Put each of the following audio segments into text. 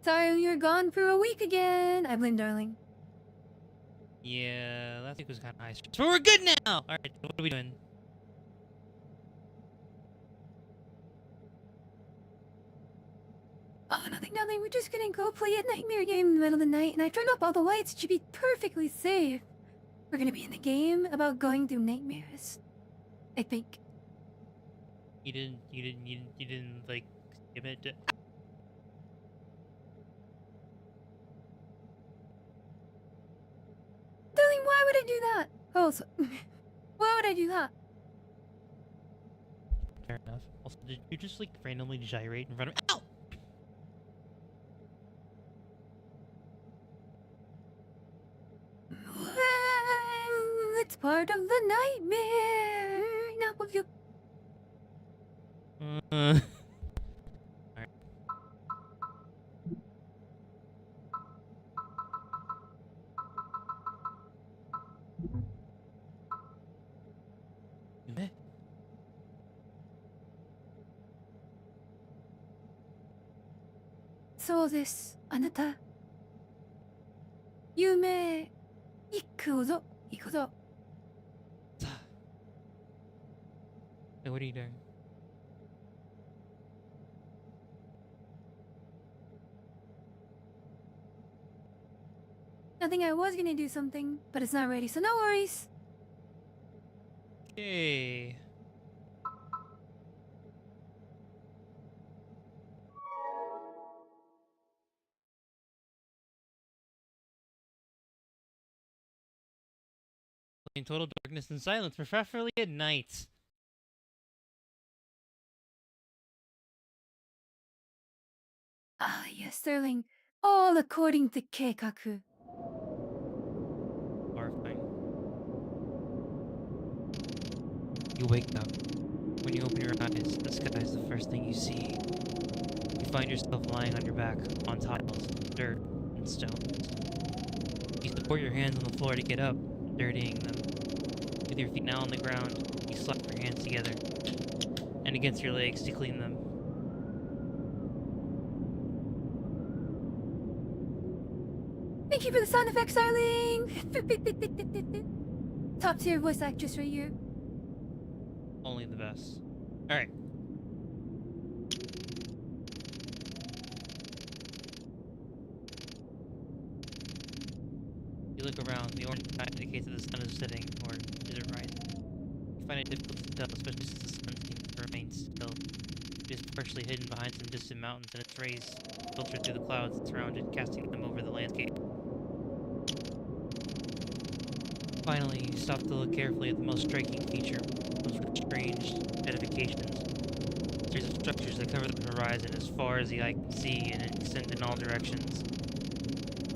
Sorry, you're gone for a week again. I blame darling. Yeah, last week was kind of high stress, but we're good now. All right, what are we doing? Oh, nothing. We're just gonna go play a nightmare game in the middle of the night, and I turned off all the lights. It should be perfectly safe. We're gonna be in the game about going through nightmares. I think. You didn't like skip it. Darling, why would I do that? Oh, so, why would I do that? Fair enough. Also, did you just like randomly gyrate in front of me? Ow! Well, it's part of the nightmare. Now, will you? Alright. 夢そうです。あなた。夢。行くぞ。行くぞ。Hey, what are you doing? Nothing. I was gonna do something, but it's not ready, so no worries. Okay. In total darkness and silence, preferably at night. Ah, yes, Sterling. All according to 計画. Horrifying. You wake up. When you open your eyes, the sky is the first thing you see. You find yourself lying on your back, on tiles, dirt, and stones. You support your hands on the floor to get up, dirtying them. With your feet now on the ground, you slap your hands together, and against your legs to clean them. Thank you for the sound effects, darling. Top tier voice actress right here. Only the best. Alright. You look around, the orange sky indicates that the sun is setting, or is it rising? You find it difficult to tell, especially since the sun seems to remain still. It is partially hidden behind some distant mountains, and its rays filter through the clouds that surround it, casting them over the landscape. Finally, you stop to look carefully at the most striking feature, those strange edifications. A series of structures that cover the horizon as far as the eye can see and extend in all directions.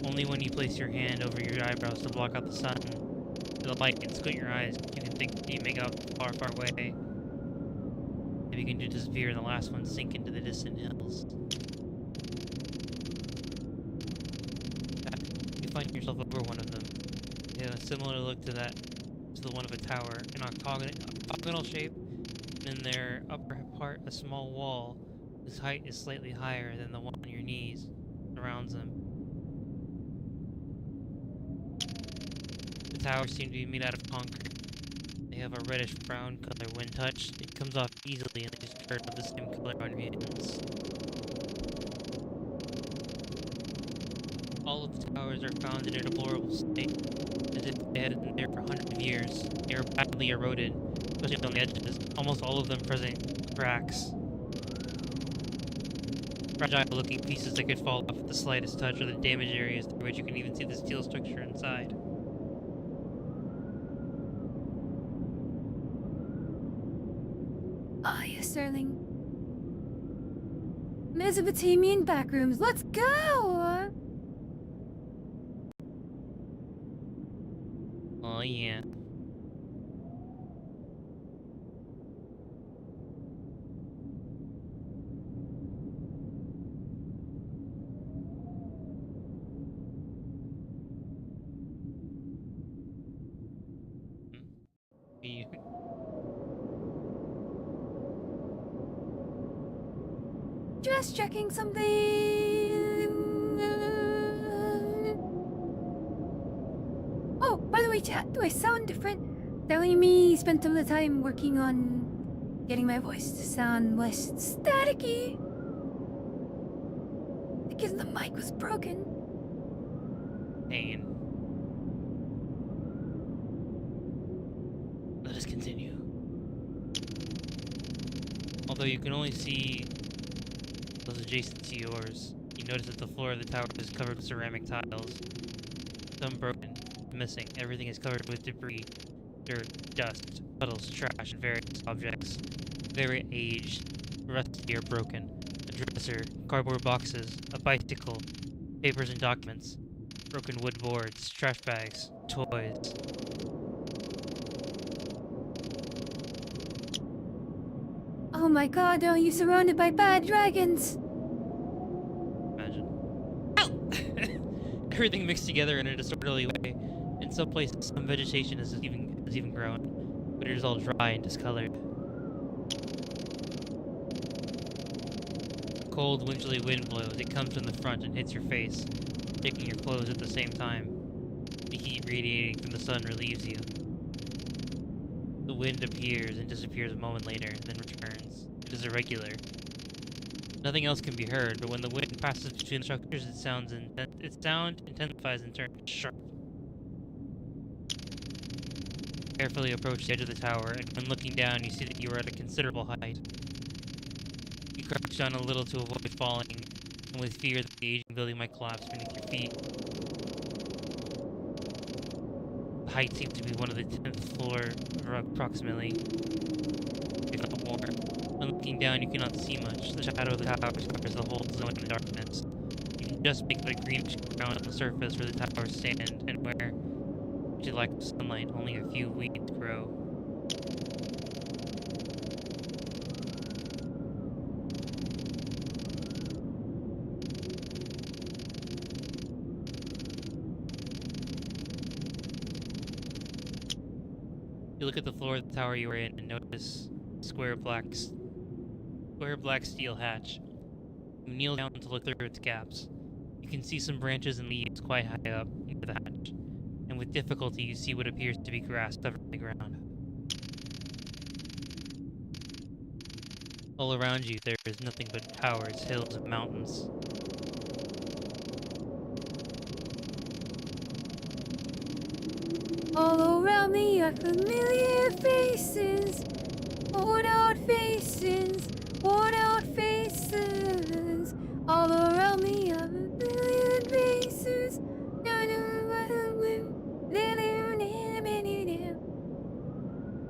Only when you place your hand over your eyebrows to block out the sun, the light can squint your eyes, you can think you make out far, far away. They begin to disappear and the last ones sink into the distant hills. You find yourself over one of them. They have a similar look to the one of a tower, an octagonal shape, and in their upper part a small wall whose height is slightly higher than the one on your knees surrounds them. The towers seem to be made out of concrete. They have a reddish-brown color. When touched, it comes off easily and they just turn of the same color on your hands. All of the towers are found in a deplorable state, as if they had been there for hundreds of years. They are badly eroded, especially on the edges, almost all of them present cracks. Fragile-looking pieces that could fall off at the slightest touch, or the damaged areas through which you can even see the steel structure inside. Ah, yes, Sterling. Mesopotamian backrooms. Let's go! Oh yeah. Just checking something. Oh, by the way, chat, do I sound different? Telling me spent some of the time working on getting my voice to sound less staticky. Because the mic was broken. Pain. Let us continue. Although you can only see those adjacent to yours, you notice that the floor of the tower is covered with ceramic tiles. Some broken, missing. Everything is covered with debris, dirt, dust, puddles, trash, and various objects. Very aged, rusty, or broken. A dresser, cardboard boxes, a bicycle, papers and documents, broken wood boards, trash bags, toys. Oh my god, are you surrounded by bad dragons? Imagine. Everything mixed together in a disorderly way. In some places, some vegetation has even grown, but it is all dry and discolored. A cold, wintry wind blows. It comes from the front and hits your face, taking your clothes at the same time. The heat radiating from the sun relieves you. The wind appears and disappears a moment later, then returns. It is irregular. Nothing else can be heard, but when the wind passes between the structures, its sound intensifies and turns sharp. Carefully approach the edge of the tower, and when looking down, you see that you are at a considerable height. You crouch down a little to avoid falling, and with fear that the aging building might collapse beneath your feet. The height seems to be one of the 10th floor, approximately, if not more. When looking down, you cannot see much. The shadow of the tower covers the whole zone in darkness. You can just make the greenish ground on the surface where the towers stand, and where, due to lack of sunlight, only a few weeds grow. You look at the floor of the tower you are in and notice square black steel hatch. You kneel down to look through its gaps. You can see some branches and leaves quite high up near the hatch, and with difficulty you see what appears to be grass covering the ground. All around you there is nothing but towers, hills, and mountains. All around me are familiar faces, worn out faces, worn out faces. All around me are familiar faces.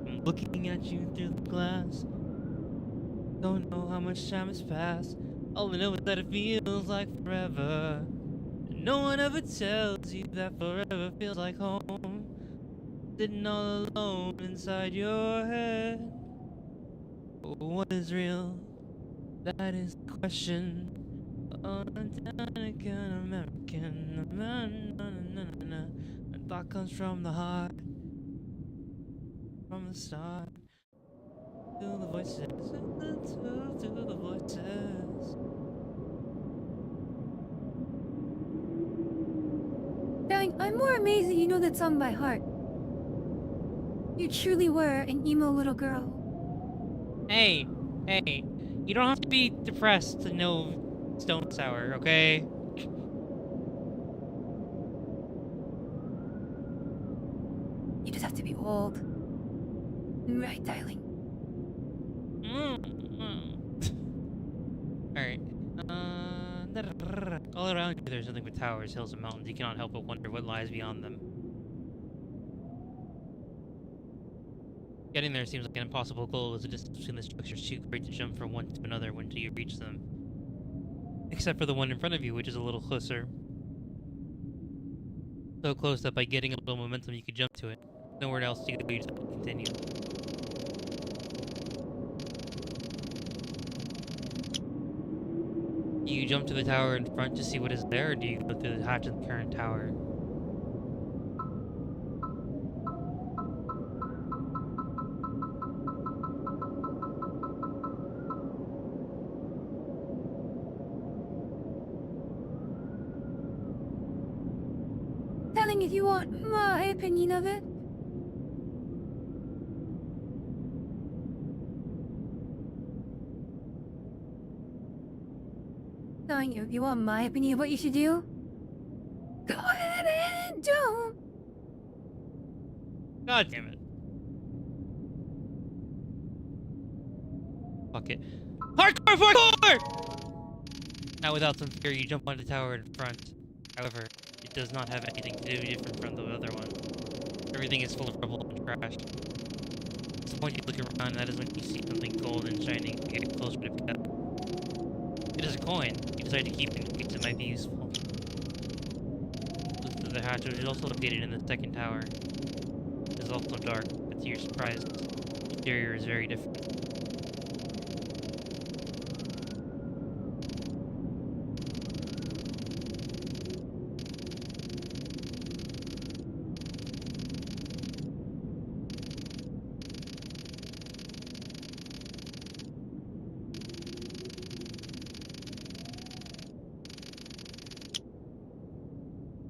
I'm looking at you through the glass. Don't know how much time has passed. All I know is that it feels like forever. And no one ever tells you that forever feels like home. Sitting all alone inside your head. What is real? That is the question. American. And thought comes from the heart. From the start. To the voices. To the voices. Darling, I'm more amazed that you know that song by heart. You truly were an emo little girl. Hey, you don't have to be depressed to know Stone Sour, okay? You just have to be old. Right, darling. Alright. All around you there's nothing but towers, hills, and mountains. You cannot help but wonder what lies beyond them. Getting there seems like an impossible goal, as the distance between the structures is too great to jump from one to another until you reach them. Except for the one in front of you, which is a little closer. So close that by getting a little momentum you could jump to it. Nowhere else to go, you just have to continue. Do you jump to the tower in front to see what is there, or do you go through the hatch of the current tower? darling, if you want my opinion of it. Darling, if you want my opinion of what you should do, go ahead and do. God damn it. Fuck it. Parkour! Now without some fear, you jump on the tower in front. However, it does not have anything to do different from the other one. Everything is full of rubble and trash. At this point you look around, and that is when you see something gold and shining. You get closer to pick up. It is a coin. You decide to keep it in case it might be useful. Look through the hatch, which is also located in the second tower. It is also dark, but to your surprise, the interior is very different.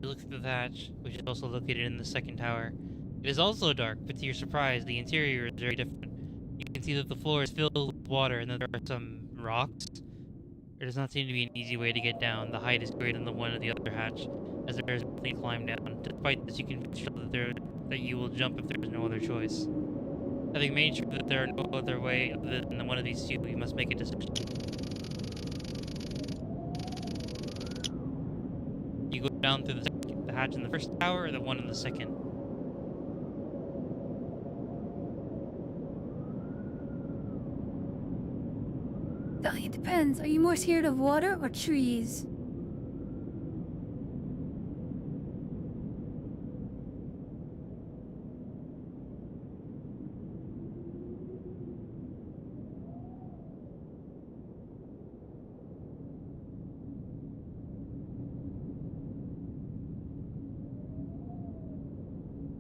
You look through the hatch, which is also located in the second tower. It is also dark, but to your surprise, the interior is very different. You can see that the floor is filled with water and that there are some rocks. There does not seem to be an easy way to get down. The height is greater than the one of the other hatch, as there is nothing to climb down. Despite this, you can be sure that you will jump if there is no other choice. Having made sure that there are no other way other than one of these two, you must make a decision. You go down through the hatch in the first tower or the one in the second? Darling, it depends. Are you more scared of water or trees?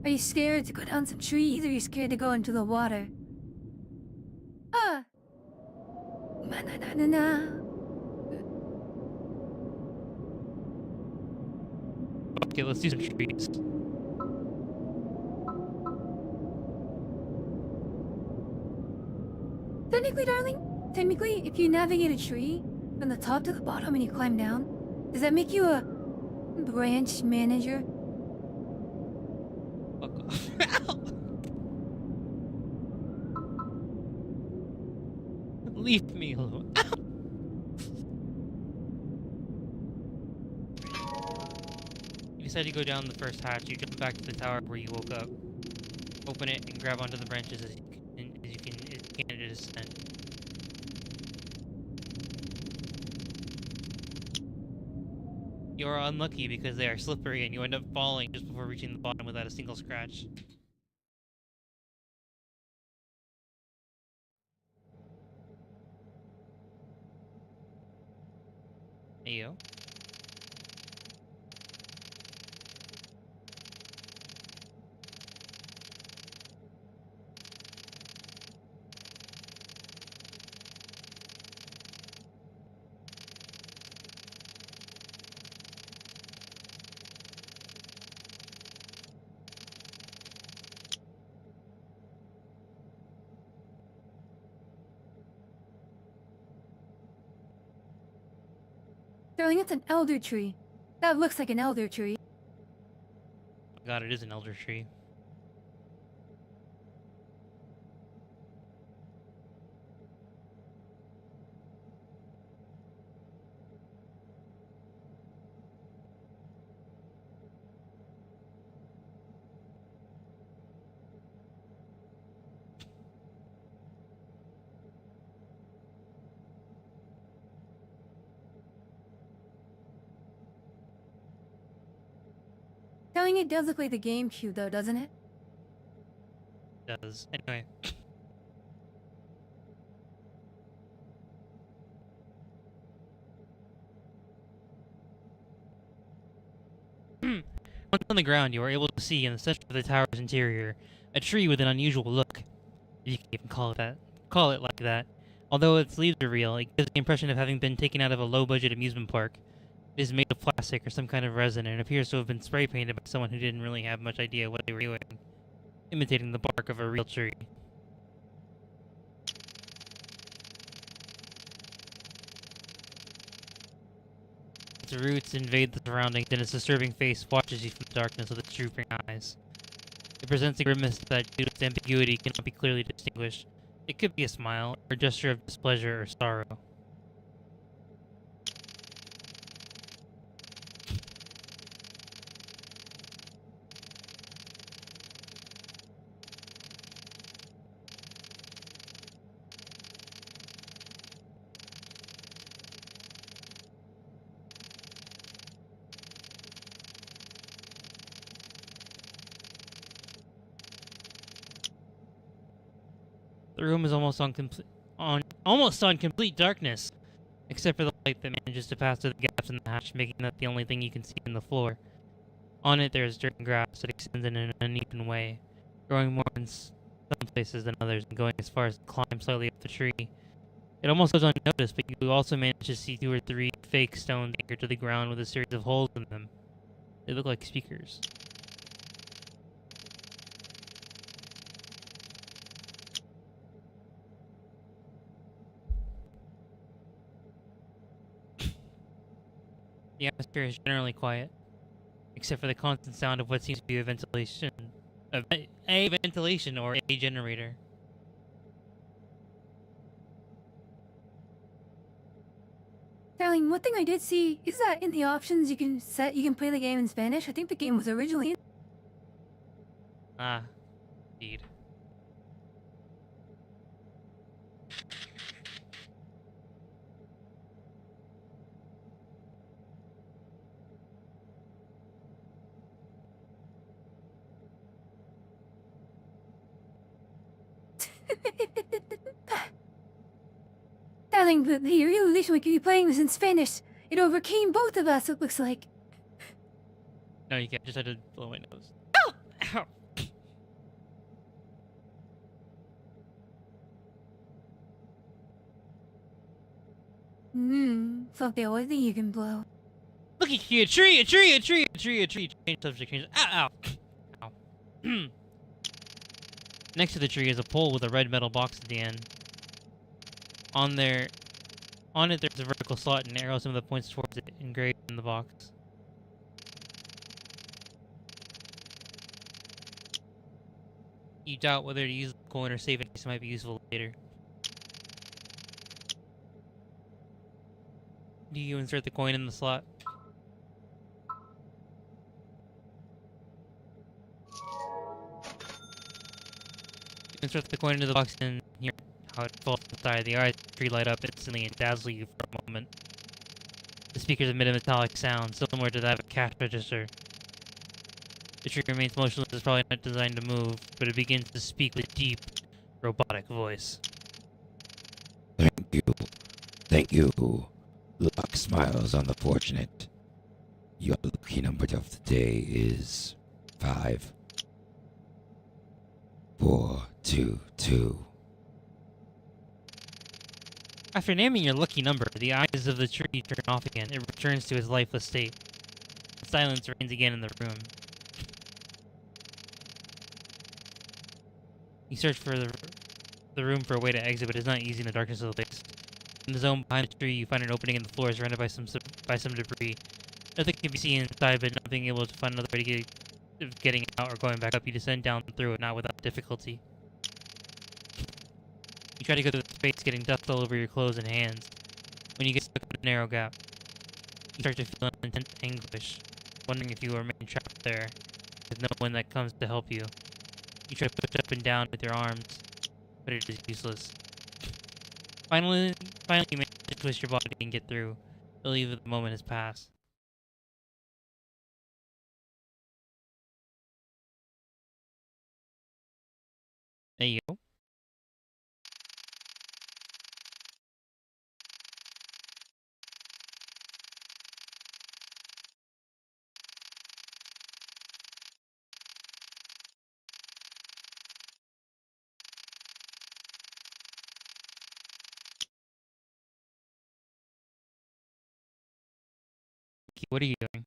Are you scared to go down some trees, or are you scared to go into the water? Ah! Ma-na-na-na-na. Okay, let's do some trees. Technically, if you navigate a tree from the top to the bottom and you climb down, does that make you a branch manager? Fuck off. Leave me alone. You decide to go down the first hatch. You jump back to the tower where you woke up. Open it and grab onto the branches as you can to descend. You are unlucky because they are slippery and you end up falling just before reaching the bottom without a single scratch. Ayo. Darling, it's an elder tree. That looks like an elder tree. God, it is an elder tree. Darling, it does look like the GameCube though, doesn't it? It does. Anyway. Once on the ground, you are able to see in the center of the tower's interior a tree with an unusual look. If you can even call it like that. Although its leaves are real, it gives the impression of having been taken out of a low-budget amusement park. It is made of plastic or some kind of resin and appears to have been spray painted by someone who didn't really have much idea what they were doing, imitating the bark of a real tree. Its roots invade the surroundings, and its disturbing face watches you from the darkness with its drooping eyes. It presents a grimace that, due to its ambiguity, cannot be clearly distinguished. It could be a smile, or a gesture of displeasure or sorrow. The room is almost on complete darkness, except for the light that manages to pass through the gaps in the hatch, making that the only thing you can see in the floor. On it there is dirt and grass that extends in an uneven way, growing more in some places than others, and going as far as to climb slightly up the tree. It almost goes unnoticed, but you also manage to see 2 or 3 fake stones anchored to the ground with a series of holes in them. They look like speakers. The atmosphere is generally quiet, except for the constant sound of what seems to be a ventilation or a generator. Darling, one thing I did see is that in the options you can play the game in Spanish. I think the game was originally in... Ah, indeed. Darling, but the realization we could be playing this in Spanish. It overcame both of us, it looks like. No, you can't. Just had to blow my nose. Oh! Ow! Something only thing you can blow. Look at you! A tree! A tree! A tree! A tree! A tree! Change subject. Change. Ow! Ow! Ow. Next to the tree is a pole with a red metal box at the end. On it, there's a vertical slot and an arrow symbol that points towards it, engraved in the box. You doubt whether to use the coin or save it in case it might be useful later. Do you insert the coin in the slot? You insert the coin into the box and hear how it falls inside. The eyes of the tree light up instantly and dazzle you for a moment. The speakers emit a metallic sound, similar to that of a cash register. The tree remains motionless. It's probably not designed to move, but it begins to speak with deep, robotic voice. Thank you. Thank you. Luck smiles on the fortunate. Your lucky number of the day is 5, 4, 2, 2. After naming your lucky number, the eyes of the tree turn off again. It returns to its lifeless state. Silence reigns again in the room. You search for the room for a way to exit, but it's not easy in the darkness of the place. In the zone behind the tree, you find an opening in the floor surrounded by some debris. Nothing can be seen inside, but not being able to find another way to getting out or going back up, you descend down through it, not without difficulty. You try to go through the space, getting dust all over your clothes and hands. When you get stuck in a narrow gap, you start to feel an intense anguish, wondering if you will remain trapped there, with no one that comes to help you. You try to push up and down with your arms, but it is useless. Finally, you manage to twist your body and get through, believe that the moment has passed. There you go. Lucky, what are you doing?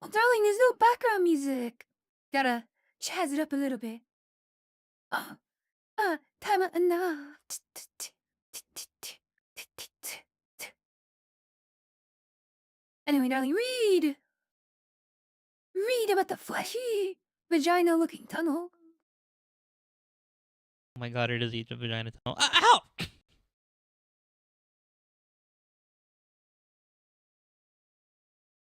Oh, darling, there's no background music. Gotta jazz it up a little bit. Time enough. Anyway, darling, read. Read about the fleshy, vagina-looking tunnel. Oh my god, it is each a vagina tunnel. Ow!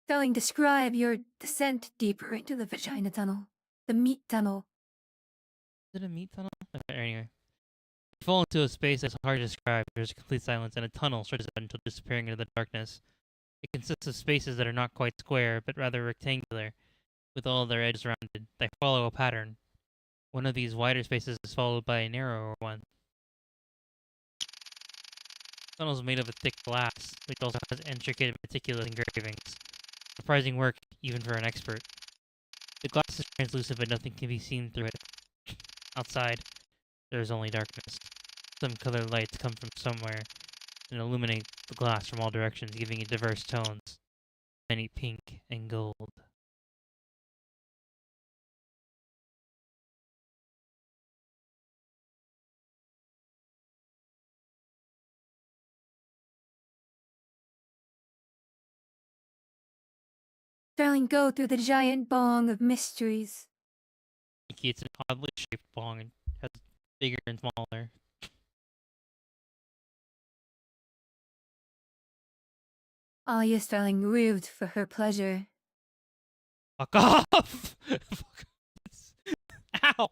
Darling, describe your descent deeper into the vagina tunnel. The meat tunnel. Is it a meat tunnel? Okay, anyway. You fall into a space that's hard to describe. There's complete silence, and a tunnel stretches out until disappearing into the darkness. It consists of spaces that are not quite square, but rather rectangular, with all their edges rounded. They follow a pattern. One of these wider spaces is followed by a narrower one. The tunnel is made of a thick glass, which also has intricate and meticulous engravings. Surprising work, even for an expert. The glass is translucent, but nothing can be seen through it. Outside, there is only darkness. Some colored lights come from somewhere and illuminate the glass from all directions, giving it diverse tones, many pink and gold. Darling, go through the giant bong of mysteries. It's an oddly shaped bong and has bigger and smaller. Ah, yes, darling, ribbed for her pleasure. Fuck off! Fuck. Ow!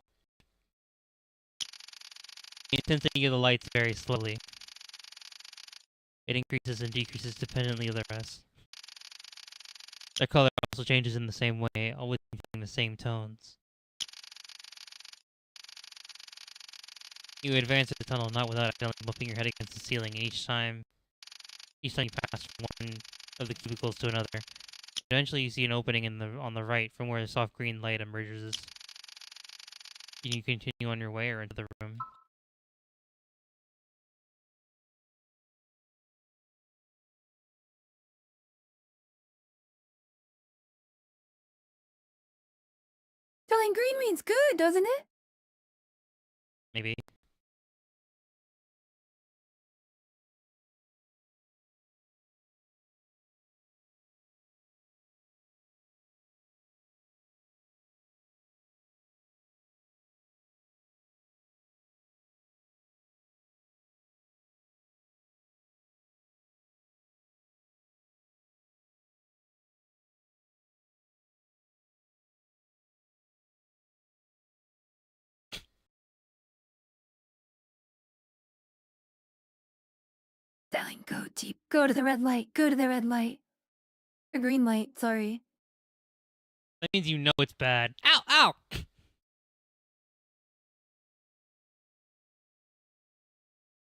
The intensity of the lights varies slowly. It increases and decreases dependently of the rest. Their color also changes in the same way, always containing the same tones. You advance through the tunnel not without accidentally bumping your head against the ceiling, and each time you pass from one of the cubicles to another. Eventually you see an opening on the right from where the soft green light emerges. Can you continue on your way or into the room? Darling, green means good, doesn't it? Maybe. Darling, go deep. Go to the red light. Go to the red light. A green light, sorry. That means you know it's bad. Ow! Ow!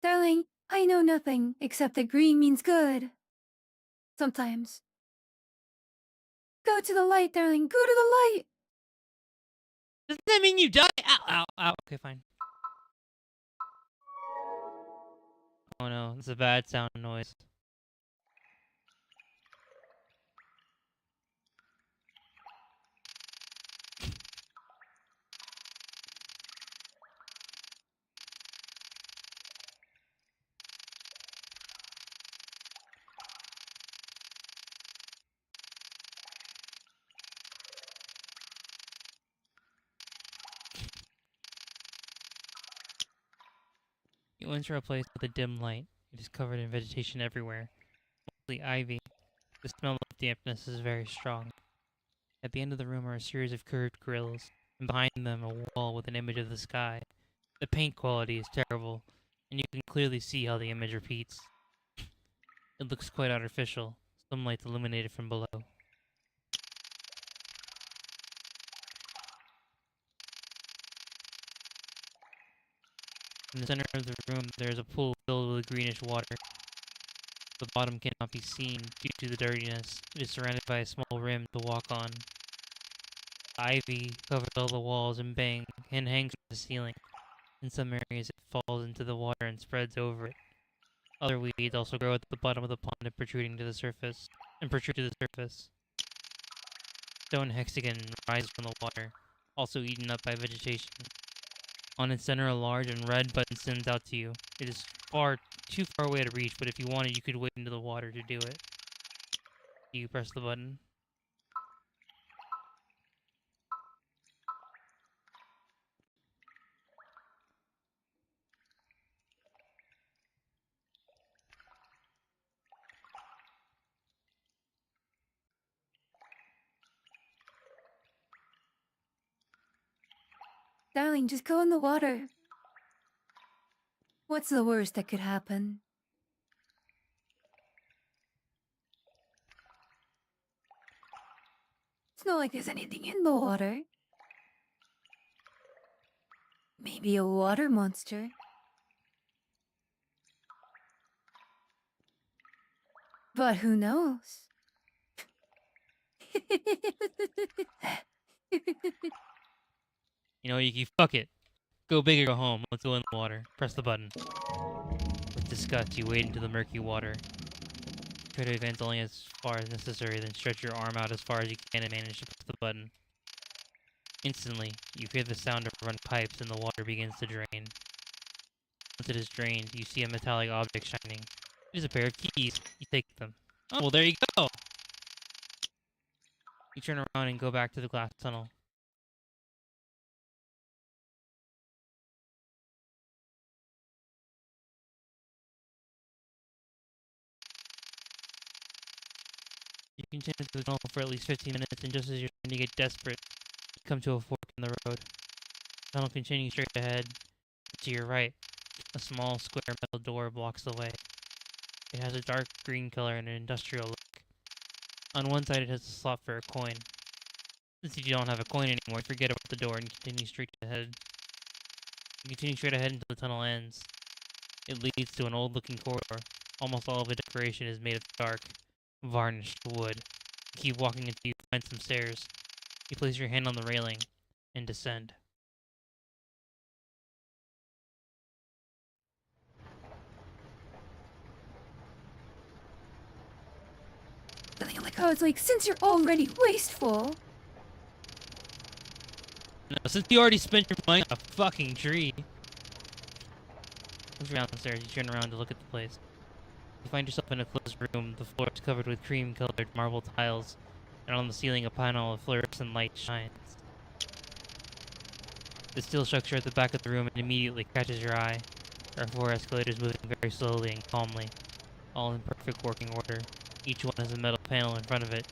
Darling, I know nothing except that green means good. Sometimes. Go to the light, darling. Go to the light. Doesn't that mean you die? Ow! Ow! Ow! Okay, fine. Oh no, it's a bad sound noise. You enter a place with a dim light. It is covered in vegetation everywhere, mostly ivy. The smell of dampness is very strong. At the end of the room are a series of curved grills, and behind them a wall with an image of the sky. The paint quality is terrible, and you can clearly see how the image repeats. It looks quite artificial, some lights illuminated from below. In the center of the room there is a pool filled with greenish water. The bottom cannot be seen due to the dirtiness. It is surrounded by a small rim to walk on. Ivy covers all the walls and hangs from the ceiling. In some areas, it falls into the water and spreads over it. Other weeds also grow at the bottom of the pond and protrude to the surface. Stone hexagon rises from the water, also eaten up by vegetation. On its center, a large and red button sends out to you. It is too far away to reach, but if you wanted, you could wade into the water to do it. You press the button. Darling, just go in the water. What's the worst that could happen? It's not like there's anything in the water. Maybe a water monster. But who knows? You know, you fuck it. Go big or go home. Let's go in the water. Press the button. With disgust, you wade into the murky water. Try to advance only as far as necessary, then stretch your arm out as far as you can and manage to press the button. Instantly, you hear the sound of run pipes and the water begins to drain. Once it is drained, you see a metallic object shining. It is a pair of keys. You take them. Oh, well, there you go! You turn around and go back to the glass tunnel. You continue to the tunnel for at least 15 minutes, and just as you're starting to get desperate, you come to a fork in the road. The tunnel continues straight ahead. To your right, a small square metal door blocks the way. It has a dark green color and an industrial look. On one side, it has a slot for a coin. Since you don't have a coin anymore, forget about the door and continue straight ahead. You continue straight ahead until the tunnel ends. It leads to an old-looking corridor. Almost all of the decoration is made of dark, varnished wood. You keep walking until you find some stairs. You place your hand on the railing and descend. I like how it's like, since you're already wasteful. No, since you already spent your money on a fucking tree. Once you're downstairs, you turn around to look at the place. You find yourself in a closed room. The floor is covered with cream-colored marble tiles, and on the ceiling a panel of fluorescent light shines. The steel structure at the back of the room immediately catches your eye. There are 4 escalators moving very slowly and calmly, all in perfect working order. Each one has a metal panel in front of it,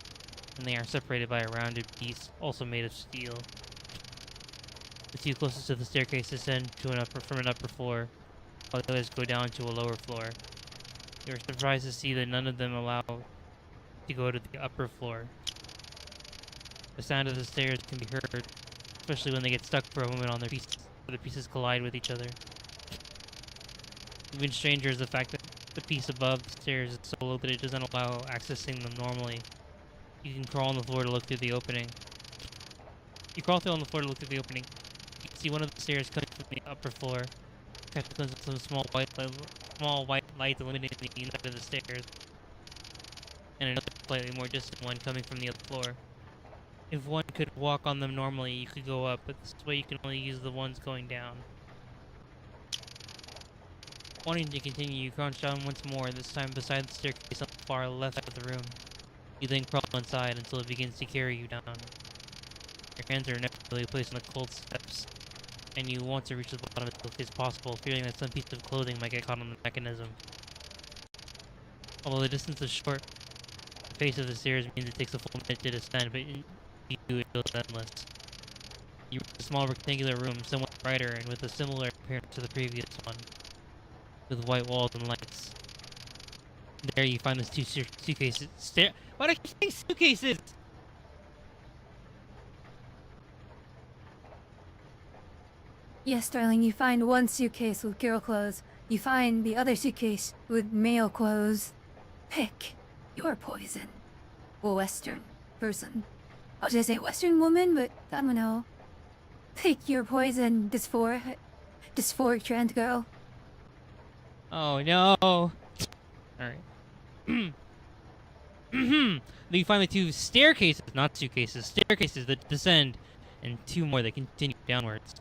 and they are separated by a rounded piece, also made of steel. The 2 closest to the staircase descend from an upper floor, while the others go down to a lower floor. You are surprised to see that none of them allow to go to the upper floor. The sound of the stairs can be heard, especially when they get stuck for a moment on their pieces, or the pieces collide with each other. Even stranger is the fact that the piece above the stairs is so low that it doesn't allow accessing them normally. You can crawl on the floor to look through the opening. You crawl on the floor to look through the opening. You can see one of the stairs coming from the upper floor. Catches some small white lights illuminating the inside of the stairs. And another slightly more distant one coming from the other floor. If one could walk on them normally, you could go up, but this way you can only use the ones going down. Wanting to continue, you crouch down once more, this time beside the staircase on the far left side of the room. You then crawl inside until it begins to carry you down. Your hands are inevitably placed on the cold steps, and you want to reach the bottom as quickly as possible, fearing that some piece of clothing might get caught on the mechanism. Although the distance is short, the face of the stairs means it takes a full minute to descend, but you do it feels endless. You reach a small rectangular room, somewhat brighter and with a similar appearance to the previous one, with white walls and lights. There you find those 2 suitcases. Why do I keep saying suitcases? Yes, darling, you find one suitcase with girl clothes. You find the other suitcase with male clothes. Pick your poison. A Western person. I was gonna say Western woman, but I don't know. Take your poison, dysphoric trans girl. Oh no! Alright. Then you find the two staircases, not suitcases, staircases that descend, and two more that continue downwards.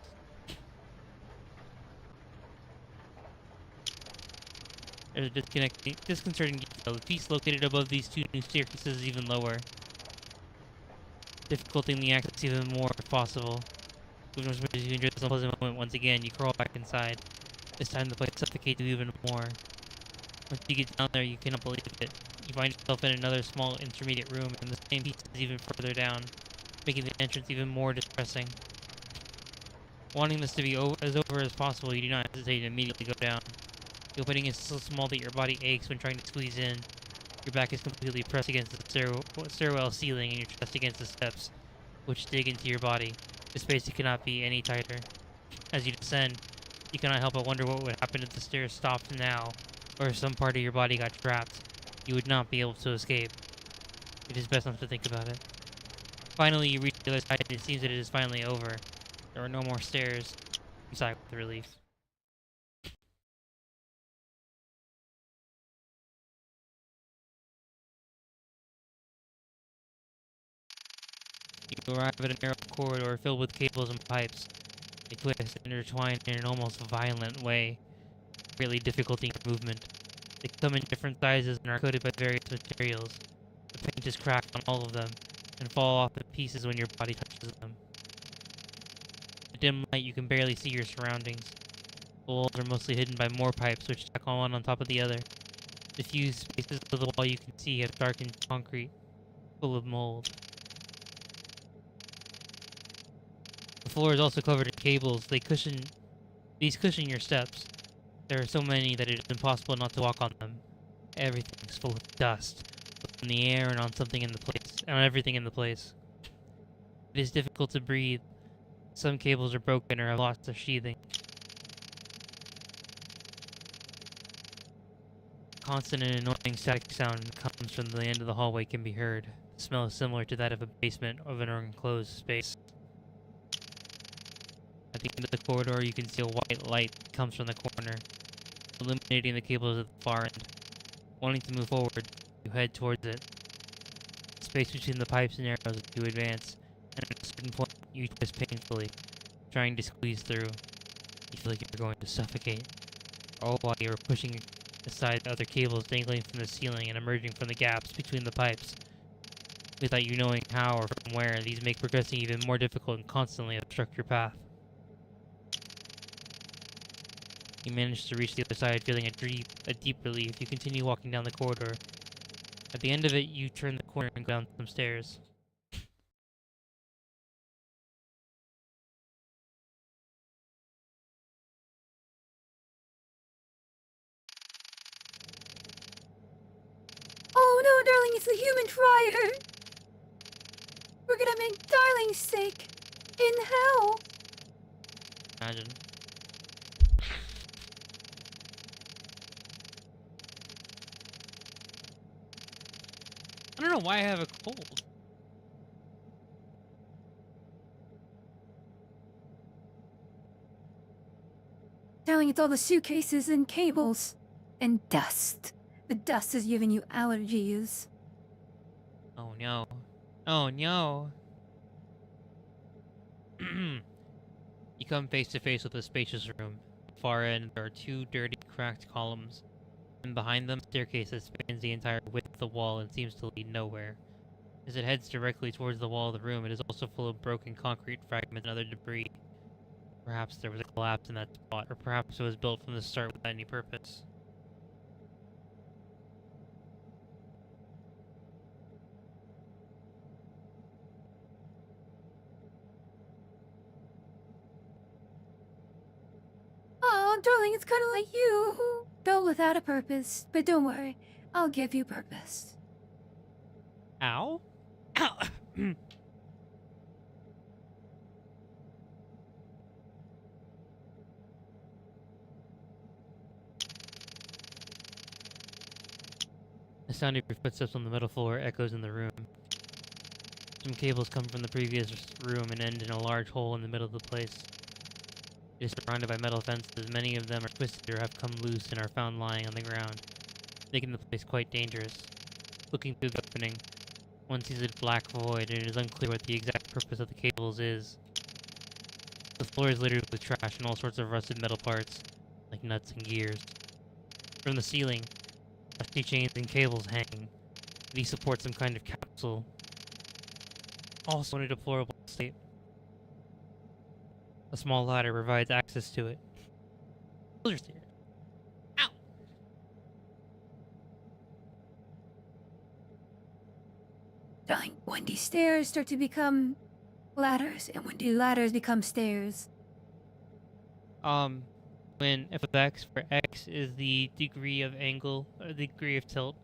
There's a disconcerting detail. The piece located above these two new staircases is even lower, difficulting the access even more if possible. As much as you enjoy this unpleasant moment, once again, you crawl back inside. This time the place suffocates you even more. Once you get down there, you cannot believe it. You find yourself in another small intermediate room, and the same piece is even further down, making the entrance even more distressing. Wanting this to be as over as possible, you do not hesitate to immediately go down. The opening is so small that your body aches when trying to squeeze in. Your back is completely pressed against the stairwell ceiling, and your chest against the steps, which dig into your body. The space cannot be any tighter. As you descend, you cannot help but wonder what would happen if the stairs stopped now, or if some part of your body got trapped. You would not be able to escape. It is best not to think about it. Finally, you reach the other side, and it seems that it is finally over. There are no more stairs. You sigh with relief. You arrive at a narrow corridor filled with cables and pipes. They twist and intertwine in an almost violent way, greatly difficulting your movement. They come in different sizes and are coated by various materials. The paint is cracked on all of them, and fall off in pieces when your body touches them. In the dim light, you can barely see your surroundings. The walls are mostly hidden by more pipes which stack one on top of the other. The few spaces of the wall you can see have darkened concrete, full of mold. The floor is also covered in cables. These cushion your steps. There are so many that it is impossible not to walk on them. Everything is full of dust, both in the air and on everything in the place. It is difficult to breathe. Some cables are broken or have lost their sheathing. Constant and annoying static sound that comes from the end of the hallway can be heard. The smell is similar to that of a basement of an enclosed space. At the end of the corridor, you can see a white light that comes from the corner, illuminating the cables at the far end. Wanting to move forward, you head towards it. The space between the pipes narrows as you advance, and at a certain point, you twist painfully, trying to squeeze through. You feel like you're going to suffocate, all while you are pushing aside other cables dangling from the ceiling and emerging from the gaps between the pipes. Without you knowing how or from where, these make progressing even more difficult and constantly obstruct your path. You manage to reach the other side, feeling a deep relief. You continue walking down the corridor. At the end of it, you turn the corner and go down some stairs. Oh no, darling, it's the human fryer! We're gonna make darling sick! In hell! Imagine. I don't know why I have a cold. Darling, it's all the suitcases and cables. And dust. The dust is giving you allergies. Oh no. Oh no. You come face to face with a spacious room. At the far end, there are two dirty, cracked columns. And behind them, a staircase that spans the entire width of the wall and seems to lead nowhere. As it heads directly towards the wall of the room, it is also full of broken concrete fragments and other debris. Perhaps there was a collapse in that spot, or perhaps it was built from the start without any purpose. Oh, darling, it's kind of like you. Built without a purpose. But don't worry, I'll give you purpose. Ow? Ow! The sound of your footsteps on the metal floor echoes in the room. Some cables come from the previous room and end in a large hole in the middle of the place. It is surrounded by metal fences. Many of them are twisted or have come loose and are found lying on the ground, making the place quite dangerous. Looking through the opening, one sees a black void, and it is unclear what the exact purpose of the cables is. The floor is littered with trash and all sorts of rusted metal parts, like nuts and gears. From the ceiling, rusty chains and cables hang. These support some kind of capsule, also in a deplorable state. A small ladder provides access to it. Ow! Darling, when these stairs start to become ladders, and when the ladders become stairs. When f of x, where x is the degree of angle, or the degree of tilt,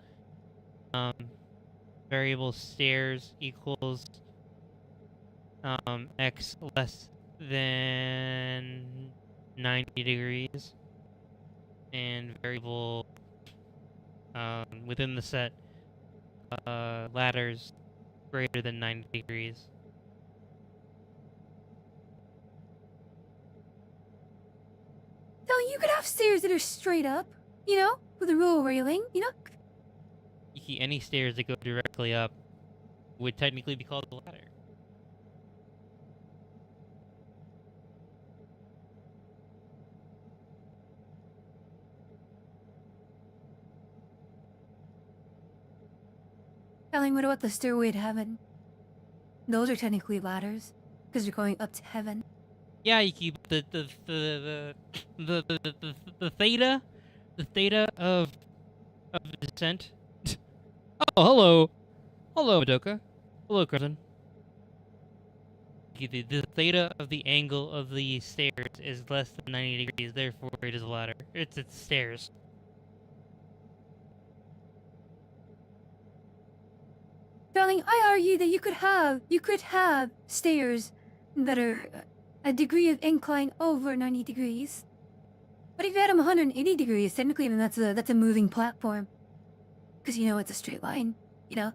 variable stairs equals, x less than 90 degrees, and variable, within the set, ladders greater than 90 degrees. Darling, you could have stairs that are straight up, you know, with a roll railing, you know? Any stairs that go directly up would technically be called a ladder. Darling, what about the stairway to heaven? Those are technically ladders, because they're going up to heaven. Yeah, you keep the theta of the descent. Oh, hello, Madoka. Hello, cousin. The theta of the angle of the stairs is less than 90 degrees, therefore it is a ladder. It's stairs. Darling, I argue that you could have stairs that are a degree of incline over 90 degrees. But if you had them 180 degrees, technically then that's a moving platform. Because you know it's a straight line. You know?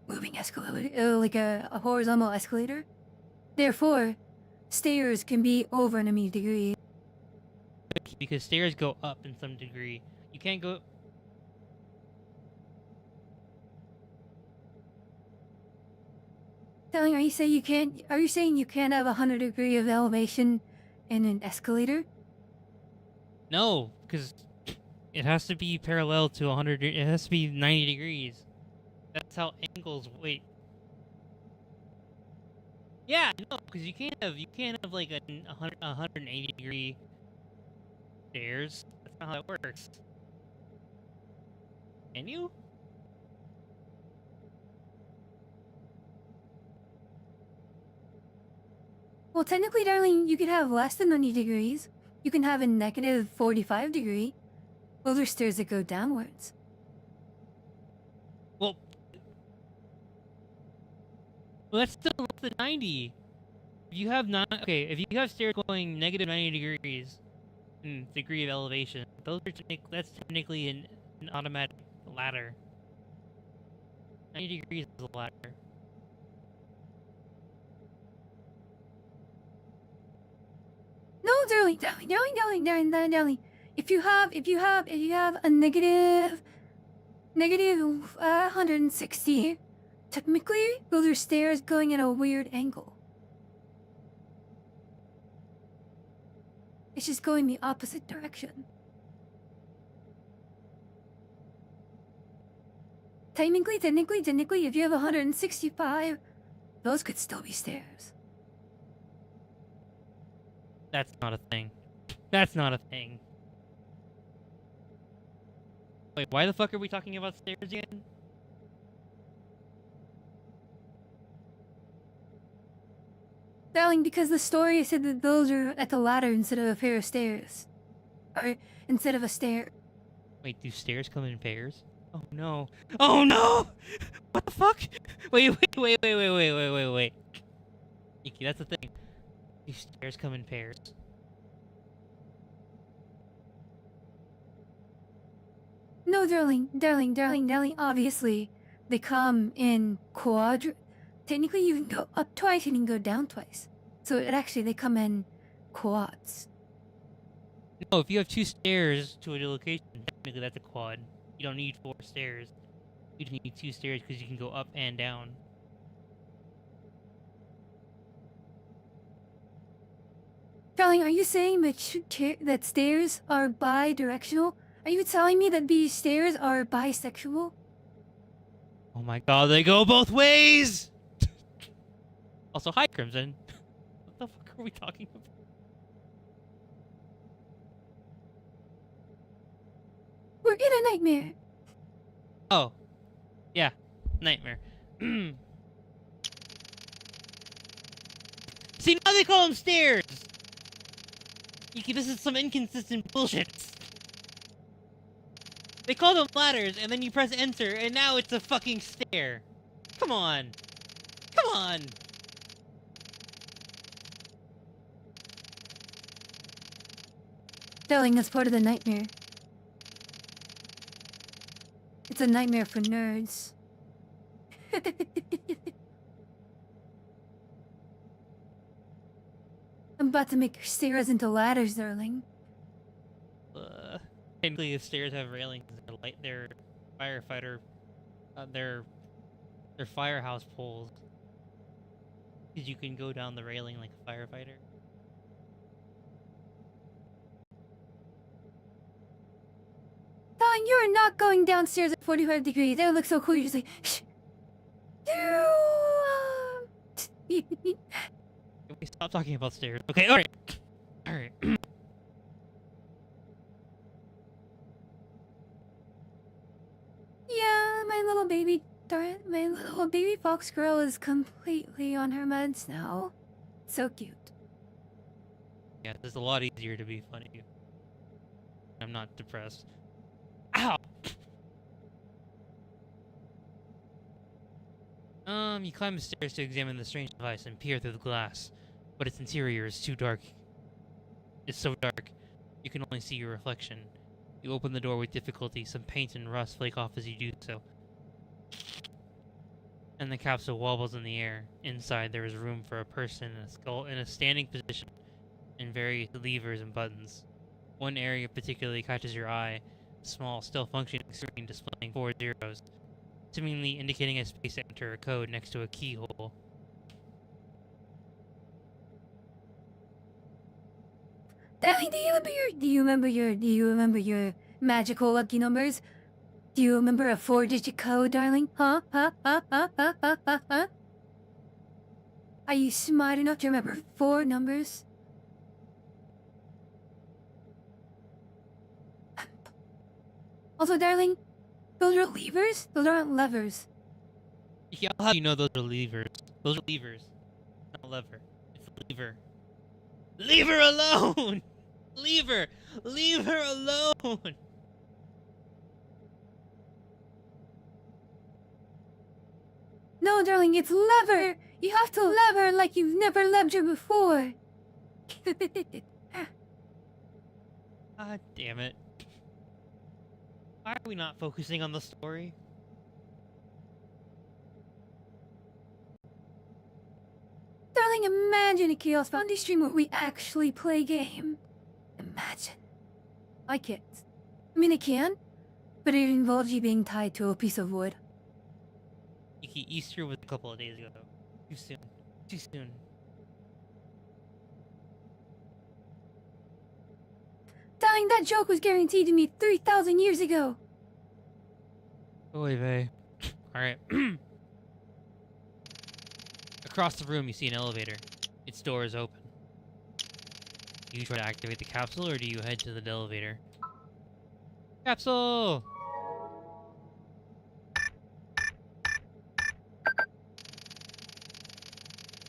Moving escalator, like a horizontal escalator. Therefore, stairs can be over 90 degrees. Because stairs go up in some degree. You can't go... Darling, are you saying you can't have 100 degree of elevation in an escalator? No, because it has to be parallel to 100. It has to be 90 degrees. That's how angles. Wait. Yeah, no, because you can't have like a 180 degree stairs. That's not how it works. Can you? Well, technically, darling, you could have less than 90 degrees. You can have a negative 45 degree. Those are stairs that go downwards. Well, that's still less than 90. If you have if you have stairs going negative 90 degrees in degree of elevation, that's technically an automatic ladder. 90 degrees is a ladder. No, darling. If you have a negative 160, technically those are stairs going at a weird angle. It's just going the opposite direction. Technically, if you have 165, those could still be stairs. That's not a thing. That's not a thing. Wait, why the fuck are we talking about stairs again? Darling, because the story said that those are at the ladder instead of a pair of stairs. Or instead of a stair. Wait, do stairs come in pairs? Oh no. Oh no! What the fuck? Wait. Iki, that's the thing. Do stairs come in pairs? No, darling, obviously. they come in technically you can go up twice and you can go down twice. So they come in quads. No, if you have 2 stairs to a location, technically that's a quad. You don't need 4 stairs. You just need 2 stairs because you can go up and down. Darling, are you saying that stairs are bi-directional? Are you telling me that these stairs are bisexual? Oh my god, they go both ways! Also, hi, Crimson. What the fuck are we talking about? We're in a nightmare. Oh. Yeah. Nightmare. See, now they call them stairs! This is some inconsistent bullshit. They call them ladders, and then you press enter, and now it's a fucking stair. Come on. Come on. Darling, that's part of the nightmare. It's a nightmare for nerds. I'm about to make your stairs into ladders, darling. Technically, if stairs have railings, they're firefighter, they're firehouse poles. Because you can go down the railing like a firefighter. Darling, you're not going downstairs at 45 degrees. That would look so cool. You're just like, shh. Can we stop talking about stairs? Okay, alright. Alright. Yeah, my little baby fox girl is completely on her meds now. So cute. Yeah, it's a lot easier to be funny. I'm not depressed. Ow! You climb the stairs to examine the strange device and peer through the glass, but its interior is too dark. It's so dark, you can only see your reflection. You open the door with difficulty, some paint and rust flake off as you do so. And the capsule wobbles in the air. Inside there is room for a person in a standing position, and various levers and buttons. One area particularly catches your eye, a small, still functioning screen displaying 4 zeros, seemingly indicating a space to enter a code next to a keyhole. Darling, do you remember your magical lucky numbers? Do you remember a 4-digit code, darling? Huh? Are you smart enough to remember 4 numbers? Also, darling, those are levers? Those aren't levers. Yeah, how do you know those are levers? Those are levers. Not a lever. It's a lever. Leave her alone! Leave her! Leave her alone! No, darling, it's lever! You have to lever like you've never leved her before! God damn it. Why are we not focusing on the story? Darling, imagine a Chaos Foundry stream where we actually play game. Imagine. I can't. I mean, I can, but it involves you being tied to a piece of wood. Iki, Easter was a couple of days ago. Too soon. Too soon. Darling, that joke was guaranteed to me 3,000 years ago. Oy vey. Alright. Across the room, you see an elevator. Its door is open. Do you try to activate the capsule, or do you head to the elevator? Capsule!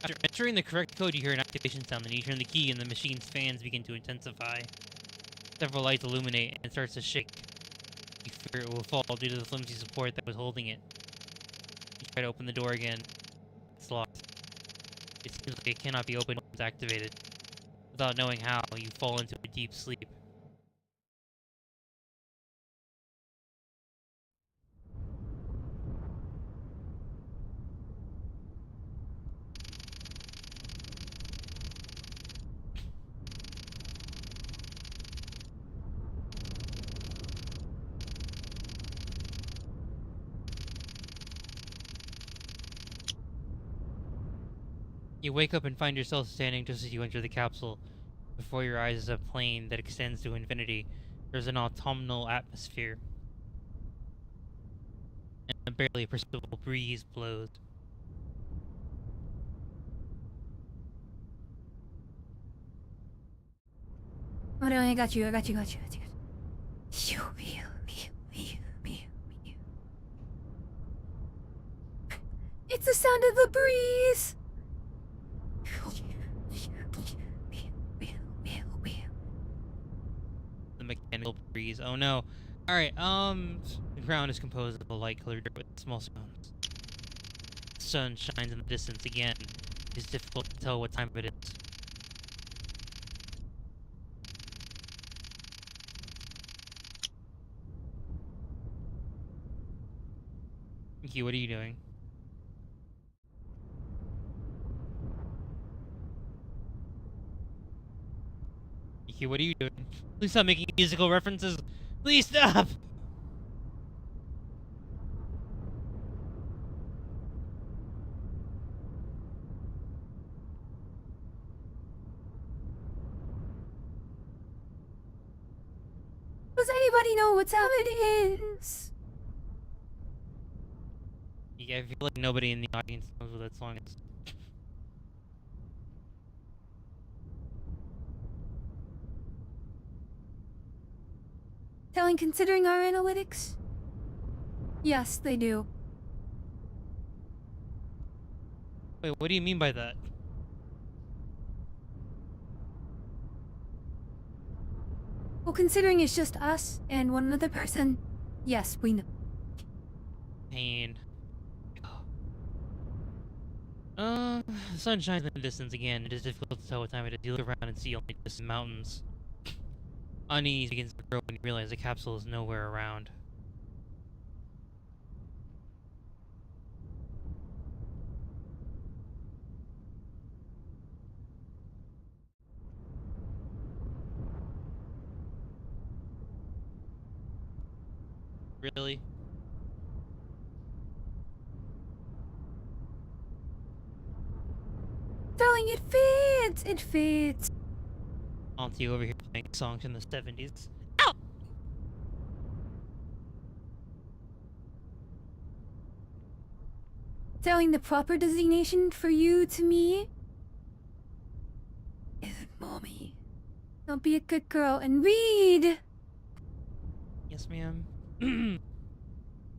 After entering the correct code, you hear an activation sound, then you turn the key and the machine's fans begin to intensify. Several lights illuminate and it starts to shake. You fear it will fall due to the flimsy support that was holding it. You try to open the door again. It's locked. It seems like it cannot be opened once activated. Without knowing how, you fall into a deep sleep. You wake up and find yourself standing just as you enter the capsule. Before your eyes is a plane that extends to infinity. There's an autumnal atmosphere, and a barely perceptible breeze blows. Oh no, I got you, I got you, got you, got you. Phew, phew, phew, phew, phew, phew. It's the sound of the breeze! The mechanical breeze. Oh no. Alright, the ground is composed of a light-colored dirt with small stones. The sun shines in the distance again. It's difficult to tell what time it is. Mickey, what are you doing? Mickey, what are you doing? Please stop making musical references! Please stop! Does anybody know what time it is? Yeah, I feel like nobody in the audience knows what that song is. Telling considering our analytics? Yes, they do. Wait, what do you mean by that? Well, considering it's just us and one other person, yes, we know. Pain. The sun shines in the distance again. It is difficult to tell what time it is. You look around and see only distant mountains. Unease begins to grow when you realize the capsule is nowhere around. Really? Telling it fits! It fits! Auntie over here playing songs from the 70s. Telling the proper designation for you to me is mommy. Don't be a good girl and read! Yes, ma'am.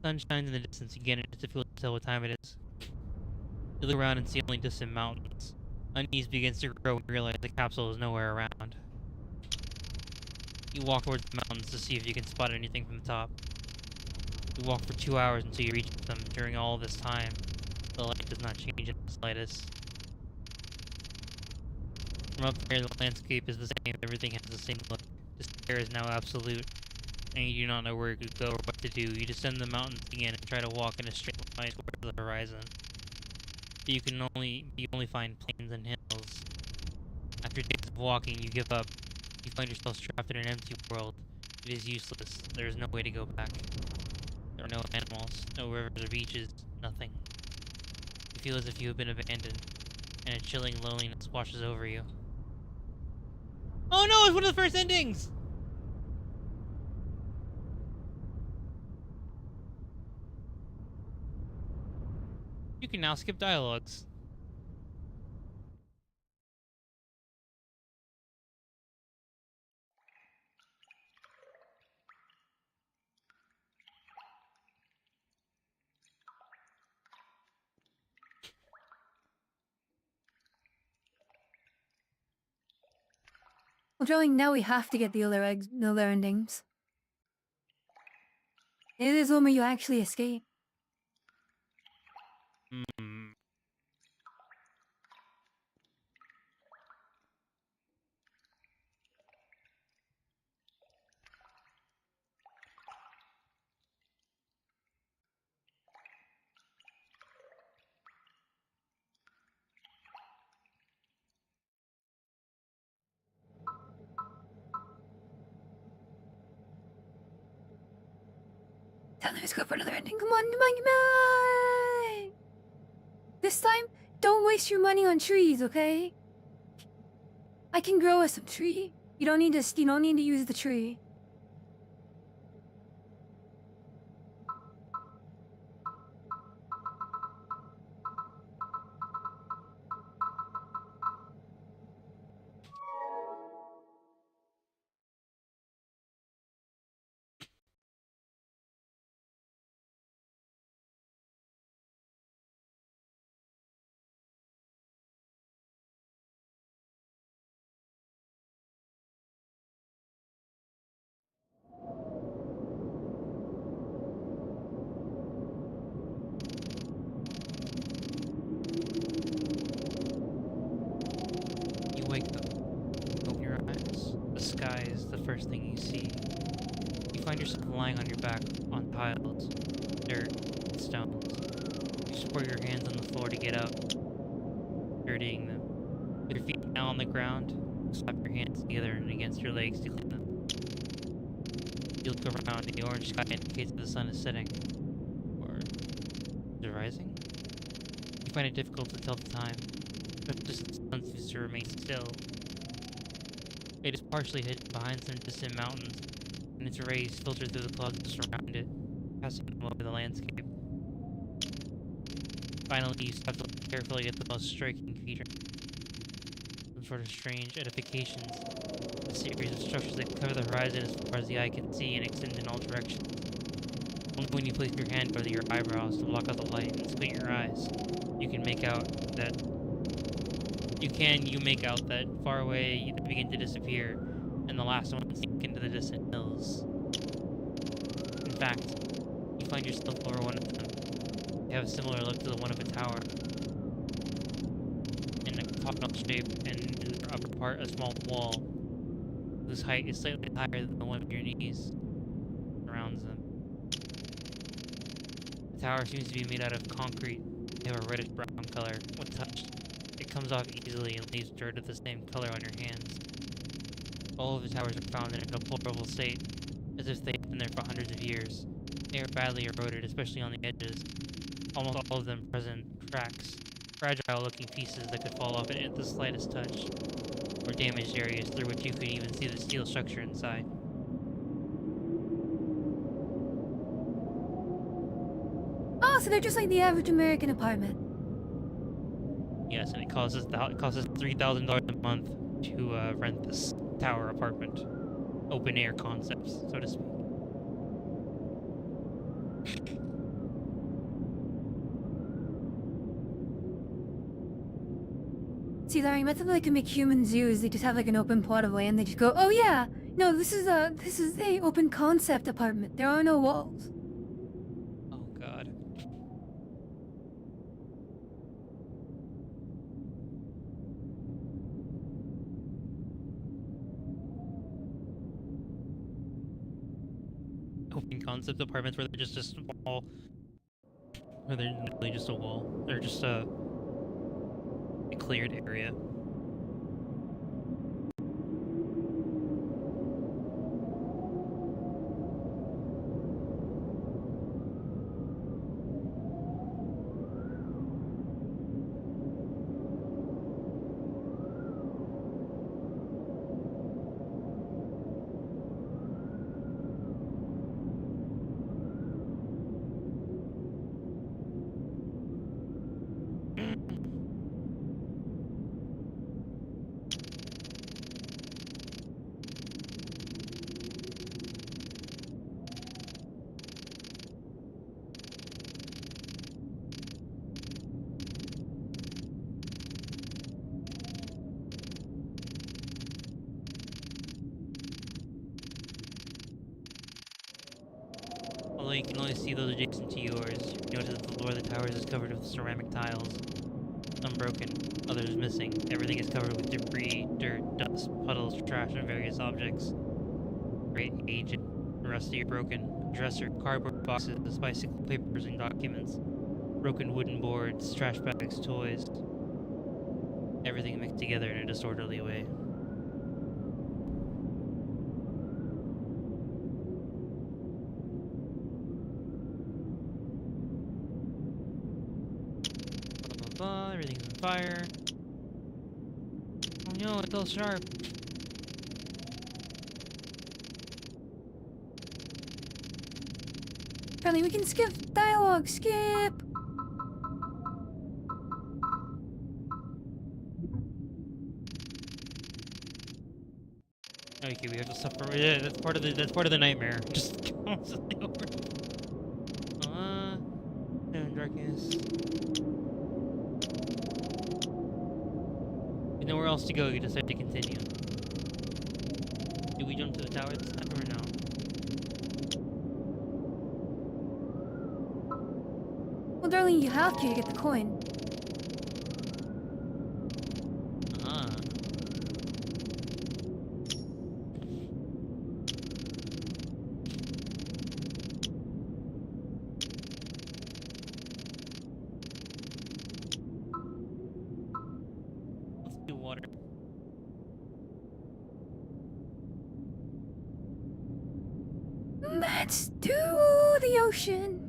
Sun shines in the distance again, and it's difficult to tell what time it is. You look around and see only distant mountains. Unease begins to grow when you realize the capsule is nowhere around. You walk towards the mountains to see if you can spot anything from the top. You walk for 2 hours until you reach them. During all this time, the light does not change in the slightest. From up there, the landscape is the same. Everything has the same look. Despair is now absolute, and you do not know where to go or what to do. You descend the mountains again and try to walk in a straight line towards the horizon. But you only find plains and hills. After days of walking, you give up. You find yourself trapped in an empty world. It is useless. There is no way to go back. There are no animals, no rivers or beaches, nothing. You feel as if you have been abandoned, and a chilling loneliness washes over you. Oh no, it's one of the first endings! You can now skip dialogues. Well, darling, now we have to get the other endings. It is one where you actually escape. Hmm. Tell them let's go for another ending. Come on, come on, come on! This time, don't waste your money on trees, okay? I can grow us some tree. You don't need to use the tree. You wake up, open your eyes. The sky is the first thing you see. You find yourself lying on your back on tiles, dirt, and stones. You support your hands on the floor to get up, dirtying them. With your feet now on the ground, you slap your hands together and against your legs to clean them. You look around and the orange sky indicates that the sun is setting. Or is it rising? You find it difficult to tell the time, but just the sun seems to remain still. It is partially hidden behind some distant mountains, and its rays filter through the clouds that surround it, passing them over the landscape. Finally, you stop to look carefully at the most striking feature. Some sort of strange edifications, a series of structures that cover the horizon as far as the eye can see and extend in all directions. Only when you place your hand over your eyebrows to block out the light and squint your eyes, you make out that far away they begin to disappear, and the last one sink into the distant hills. In fact, you find yourself over one of them. They have a similar look to the one of a tower. In a octagonal shape, and in their upper part a small wall, whose height is slightly higher than the one of your knees, surrounds them. The tower seems to be made out of concrete. They have a reddish brown color. When touched, it comes off easily and leaves dirt of the same color on your hands. All of the towers are found in a deplorable state, as if they have been there for hundreds of years. They are badly eroded, especially on the edges. Almost all of them present cracks, fragile-looking pieces that could fall off at the slightest touch, or damaged areas through which you could even see the steel structure inside. Oh, so they're just like the average American apartment. Yes, and it costs us $3,000 a month to rent this tower apartment. Open air concepts, so to speak. See, Larry, method they can make human zoos. They just have like an open plot of land. They just go, oh yeah, no, this is a open concept apartment. There are no walls. Oh god. Open concept apartments where they're just a small, where they're literally just a wall. They're just a cleared area. Although you can only see those adjacent to yours, you notice that the floor of the towers is covered with ceramic tiles. Some broken, others missing. Everything is covered with debris, dirt, dust, puddles, trash, and various objects. Great, aged, rusty or broken. Dresser, cardboard boxes, bicycle papers and documents. Broken wooden boards, trash bags, toys. Everything mixed together in a disorderly way. blah, everything's on fire. Oh no, it's all sharp. Apparently we can skip dialogue. Skip. Okay, we have to suffer. Yeah, that's part of the nightmare. Just constantly over. And darkness. With nowhere else to go, you decide to continue. Do we jump to the tower this time or no? Well, darling, you have to get the coin. Ah. Let's do water. Let's do the ocean.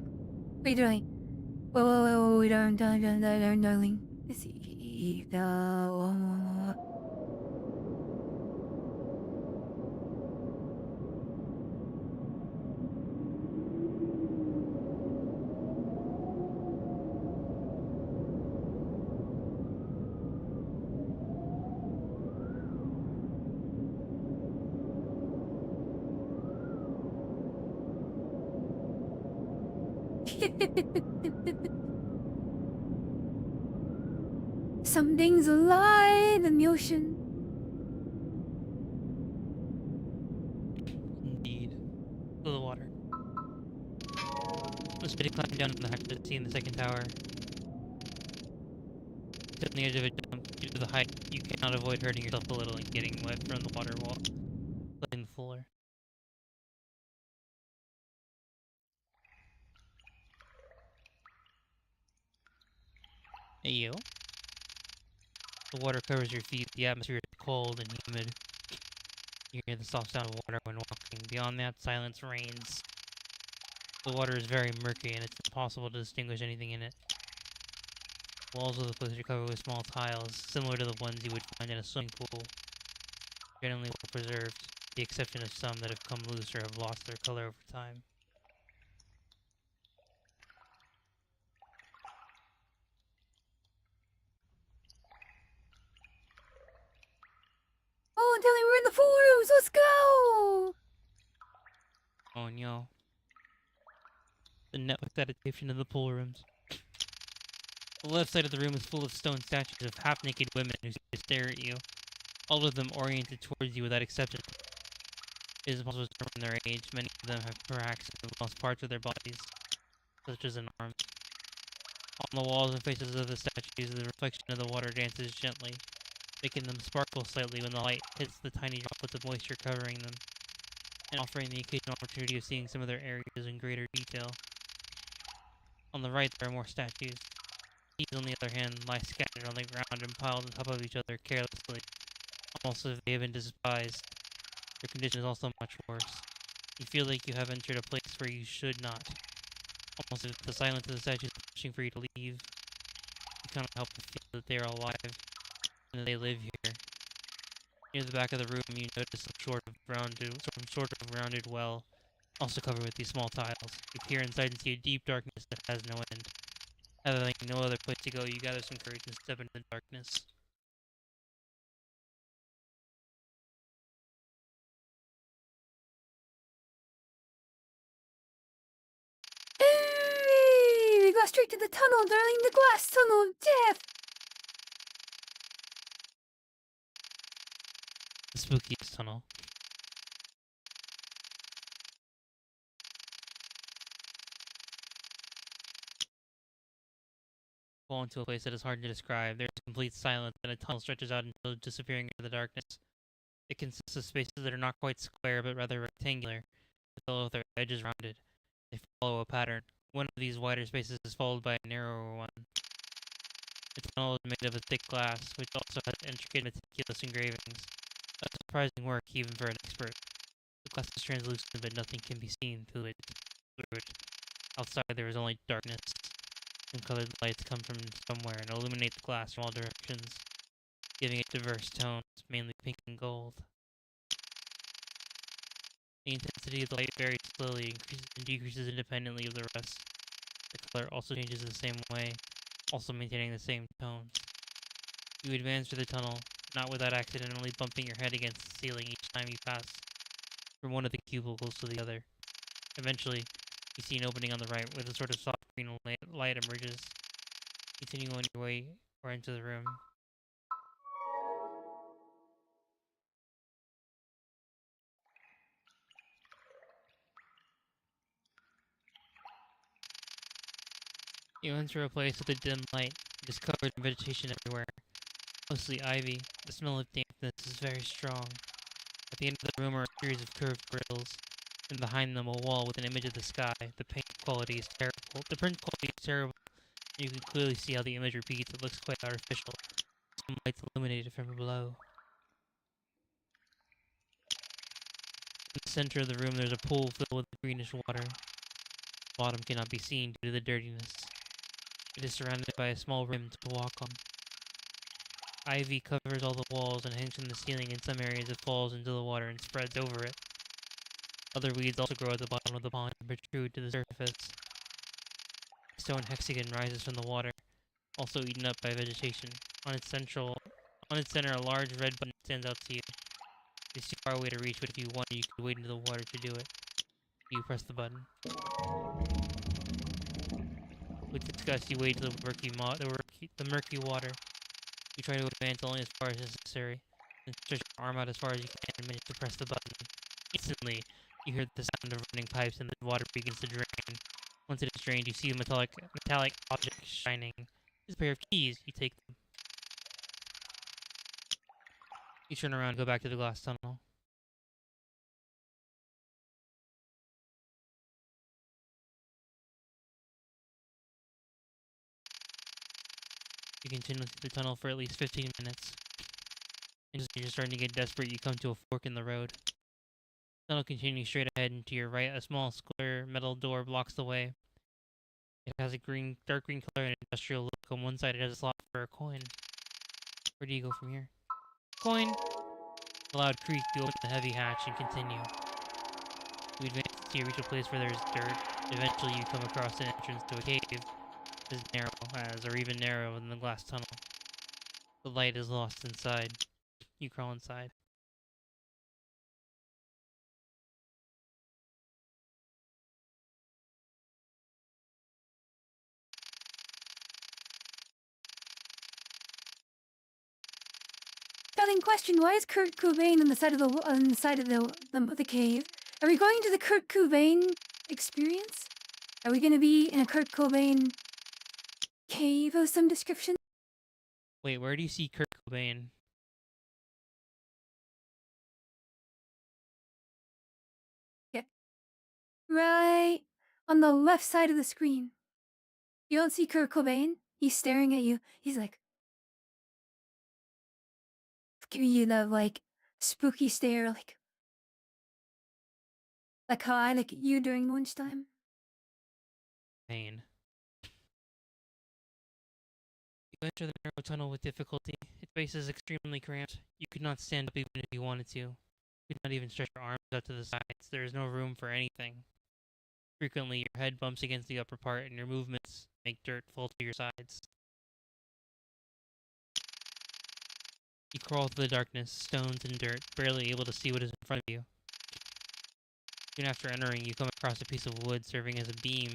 Wait, darling. Wait, darling. Let's see. Something's alive in the ocean. Indeed. To the water. Let's try to climb down to the hatch to see in the second tower. Sit on the edge of a jump. Due to the height, you cannot avoid hurting yourself a little and getting wet from the water wall. Letting the floor. Hey yo. The water covers your feet. The atmosphere is cold and humid. You hear the soft sound of water when walking. Beyond that, silence reigns. The water is very murky and it's impossible to distinguish anything in it. Walls of the place are covered with small tiles, similar to the ones you would find in a swimming pool. Generally well preserved, with the exception of some that have come loose or have lost their color over time. Oh, darling, we're in the forums. Let's go. Oh no. The Netflix adaptation of the pool rooms. The left side of the room is full of stone statues of half-naked women who seem to stare at you, all of them oriented towards you without exception. It is impossible to determine their age. Many of them have cracks and lost parts of their bodies, such as an arm. On the walls and faces of the statues, the reflection of the water dances gently, making them sparkle slightly when the light hits the tiny droplets of moisture covering them, and offering the occasional opportunity of seeing some of their areas in greater detail. On the right, there are more statues. These, on the other hand, lie scattered on the ground and piled on top of each other carelessly, almost as if they have been despised. Their condition is also much worse. You feel like you have entered a place where you should not. Almost as if the silence of the statues is pushing for you to leave. You cannot help but feel that they are alive, and that they live here. Near the back of the room, you notice some sort of rounded well, also covered with these small tiles. You peer inside and see a deep darkness that has no end. Having no other place to go, you gather some courage and step into the darkness. Hey, we go straight to the tunnel, darling. The glass tunnel of death. The spookiest tunnel. Fall into a place that is hard to describe. There is complete silence, and a tunnel stretches out until disappearing into the darkness. It consists of spaces that are not quite square, but rather rectangular, with their edges rounded. They follow a pattern. One of these wider spaces is followed by a narrower one. The tunnel is made of a thick glass, which also has intricate, meticulous engravings. A surprising work, even for an expert. The glass is translucent, but nothing can be seen through it. Outside, there is only darkness. and colored lights come from somewhere and illuminate the glass from all directions, giving it diverse tones, mainly pink and gold. The intensity of the light varies slowly, increases and decreases independently of the rest. The color also changes the same way, also maintaining the same tones. You advance through the tunnel, not without accidentally bumping your head against the ceiling each time you pass from one of the cubicles to the other. Eventually, you see an opening on the right where a sort of soft green light emerges. Continue on your way or into the room. You enter a place with a dim light. It is covered in vegetation everywhere, mostly ivy. The smell of dampness is very strong. At the end of the room are a series of curved grills, and behind them a wall with an image of the sky. The paint quality is terrible. The print quality is terrible. You can clearly see how the image repeats. It looks quite artificial. Some lights illuminated from below. In the center of the room there's a pool filled with greenish water. The bottom cannot be seen due to the dirtiness. It is surrounded by a small rim to walk on. Ivy covers all the walls and hangs from the ceiling. In some areas it falls into the water and spreads over it. Other weeds also grow at the bottom of the pond and protrude to the surface. A stone hexagon rises from the water, also eaten up by vegetation. On its center, a large red button stands out to you. It's too far away to reach, but if you wanted, you could wade into the water to do it. You press the button. With disgust, you wade to the murky water. You try to advance only as far as necessary, then stretch your arm out as far as you can and manage to press the button. Instantly, you hear the sound of running pipes and the water begins to drain. Once it is drained, you see a metallic object shining. It's a pair of keys. You take them. You turn around and go back to the glass tunnel. You continue through the tunnel for at least 15 minutes. And as you're starting to get desperate, you come to a fork in the road. The tunnel continues straight ahead, and to your right, a small square metal door blocks the way. It has a dark green color and industrial look. On one side, it has a slot for a coin. Where do you go from here? Coin! With a loud creak, you open the heavy hatch and continue. You advance until you reach a place where there is dirt. Eventually, you come across an entrance to a cave. As narrow as, or even narrower than the glass tunnel. The light is lost inside. You crawl inside. Darling, question: why is Kurt Cobain on the side of the cave? Are we going to the Kurt Cobain experience? Are we going to be in a Kurt Cobain cave of some description? Wait, where do you see Kurt Cobain? Yeah. Right on the left side of the screen. You don't see Kurt Cobain? He's staring at you. He's like, giving you the like spooky stare, like how I look at you during lunchtime. Pain. You enter the narrow tunnel with difficulty. Its base is extremely cramped. You could not stand up even if you wanted to. You could not even stretch your arms out to the sides. There is no room for anything. Frequently, your head bumps against the upper part and your movements make dirt fall to your sides. You crawl through the darkness, stones and dirt, barely able to see what is in front of you. Soon after entering, you come across a piece of wood serving as a beam.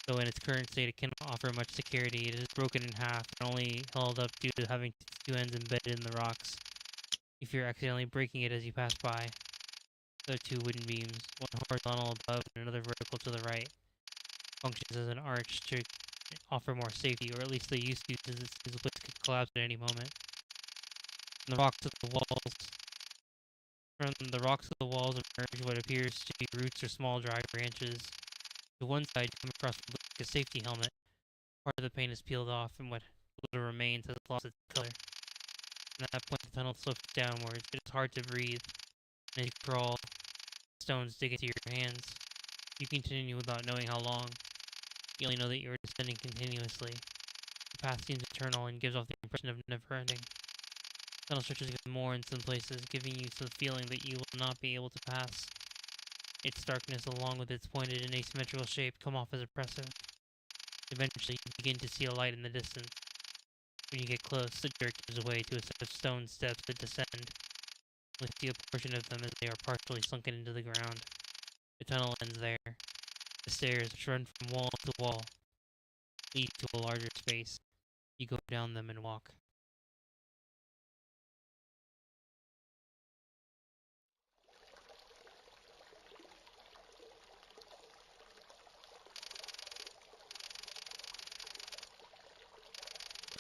Though in its current state it cannot offer much security, it is broken in half and only held up due to having its two ends embedded in the rocks. You fear accidentally breaking it as you pass by. There are two wooden beams, one horizontal above and another vertical to the right. Functions as an arch to offer more safety, or at least they used to, since this place could collapse at any moment. From the rocks of the walls emerge what appears to be roots or small dry branches. To one side, you come across what looks like a safety helmet. Part of the paint is peeled off, and what little remains has lost its color. And at that point, the tunnel slopes downwards. It is hard to breathe. And as you crawl, stones dig into your hands. You continue without knowing how long. You only know that you are descending continuously. The path seems eternal and gives off the impression of never ending. The tunnel stretches even more in some places, giving you the feeling that you will not be able to pass. Its darkness, along with its pointed and asymmetrical shape, come off as oppressive. Eventually, you begin to see a light in the distance. When you get close, the dirt gives way to a set of stone steps that descend. You see a portion of them as they are partially sunken into the ground. The tunnel ends there. The stairs, which run from wall to wall, lead to a larger space. You go down them and walk.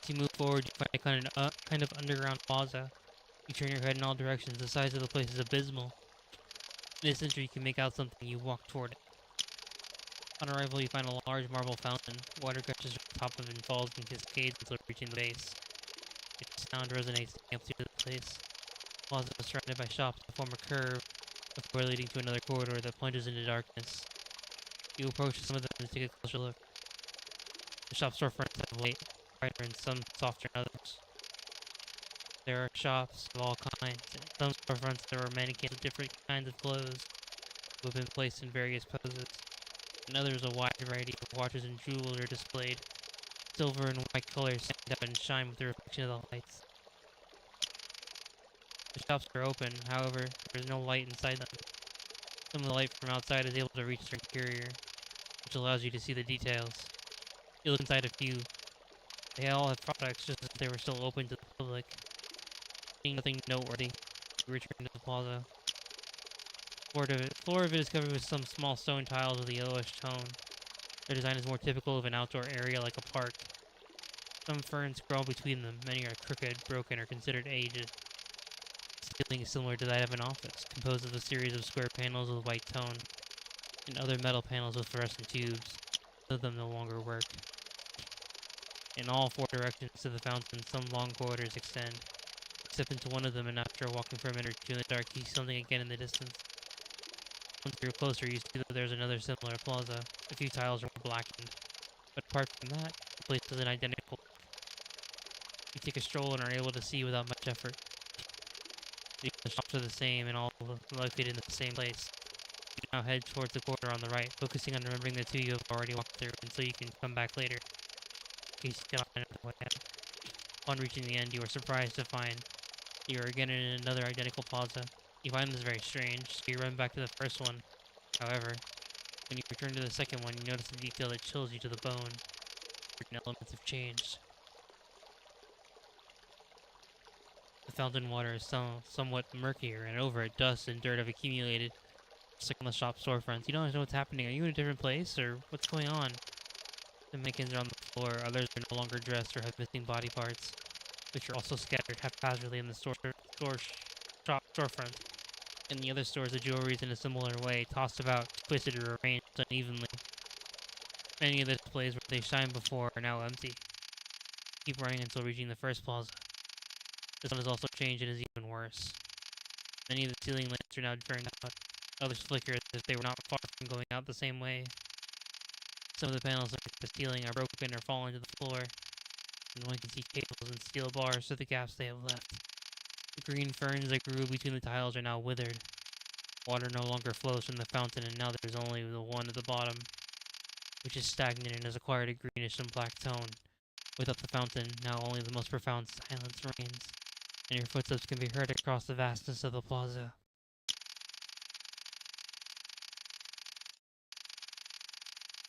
As you move forward, you find a kind of underground plaza. You turn your head in all directions. The size of the place is abysmal. In this entry, you can make out something. You walk toward it. On arrival, you find a large marble fountain. Water gushes from the top of it and falls in cascades until reaching the base. Its sound resonates in the amplitude of the place. The plaza is surrounded by shops that form a curve before leading to another corridor that plunges into darkness. You approach some of them to take a closer look. The shop storefronts have light, brighter and some softer than others. There are shops of all kinds. In some storefronts there are mannequins with different kinds of clothes who have been placed in various poses. In others, a wide variety of watches and jewels are displayed. Silver and white colors stand out and shine with the reflection of the lights. The shops are open, however, there is no light inside them. Some of the light from outside is able to reach their interior, which allows you to see the details. You look inside a few. They all have products just as if they were still open to the public. Seeing nothing noteworthy, you return to the plaza. The floor of it is covered with some small stone tiles with a yellowish tone. Their design is more typical of an outdoor area like a park. Some ferns grow between them. Many are crooked, broken, or considered aged. The ceiling is similar to that of an office, composed of a series of square panels with white tone, and other metal panels with fluorescent tubes. Some of them no longer work. In all four directions to the fountain, some long corridors extend. Step into one of them, and after walking for a minute or two in the dark, you see something again in the distance. Once you're closer, you see that there's another similar plaza. A few tiles are more blackened. But apart from that, the place is an identical. You take a stroll and are able to see without much effort. The shops are the same and all located in the same place. You now head towards the corridor on the right, focusing on remembering the two you have already walked through until you can come back later, in case you cannot find another way out. Upon reaching the end, you are surprised to find you are again in another identical plaza. You find this very strange, so you run back to the first one. However, when you return to the second one, you notice a detail that chills you to the bone. Certain elements have changed. The fountain water is somewhat murkier, and over it, dust and dirt have accumulated, just like on the shop storefronts. You don't know what's happening. Are you in a different place, or what's going on? The mannequins are on the floor. Others are no longer dressed or have missing body parts, which are also scattered haphazardly in the shop storefront. In the other stores, the jewelry is in a similar way, tossed about, twisted, or arranged unevenly. Many of the displays where they shined before are now empty. Keep running until reaching the first plaza. This one has also changed and is even worse. Many of the ceiling lamps are now burned out. Others flicker as if they were not far from going out the same way. Some of the panels of the ceiling are broken or fallen to the floor, and one can see cables and steel bars through the gaps they have left. The green ferns that grew between the tiles are now withered. Water no longer flows from the fountain, and now there's only the one at the bottom, which is stagnant and has acquired a greenish and black tone. Without the fountain, now only the most profound silence reigns, and your footsteps can be heard across the vastness of the plaza.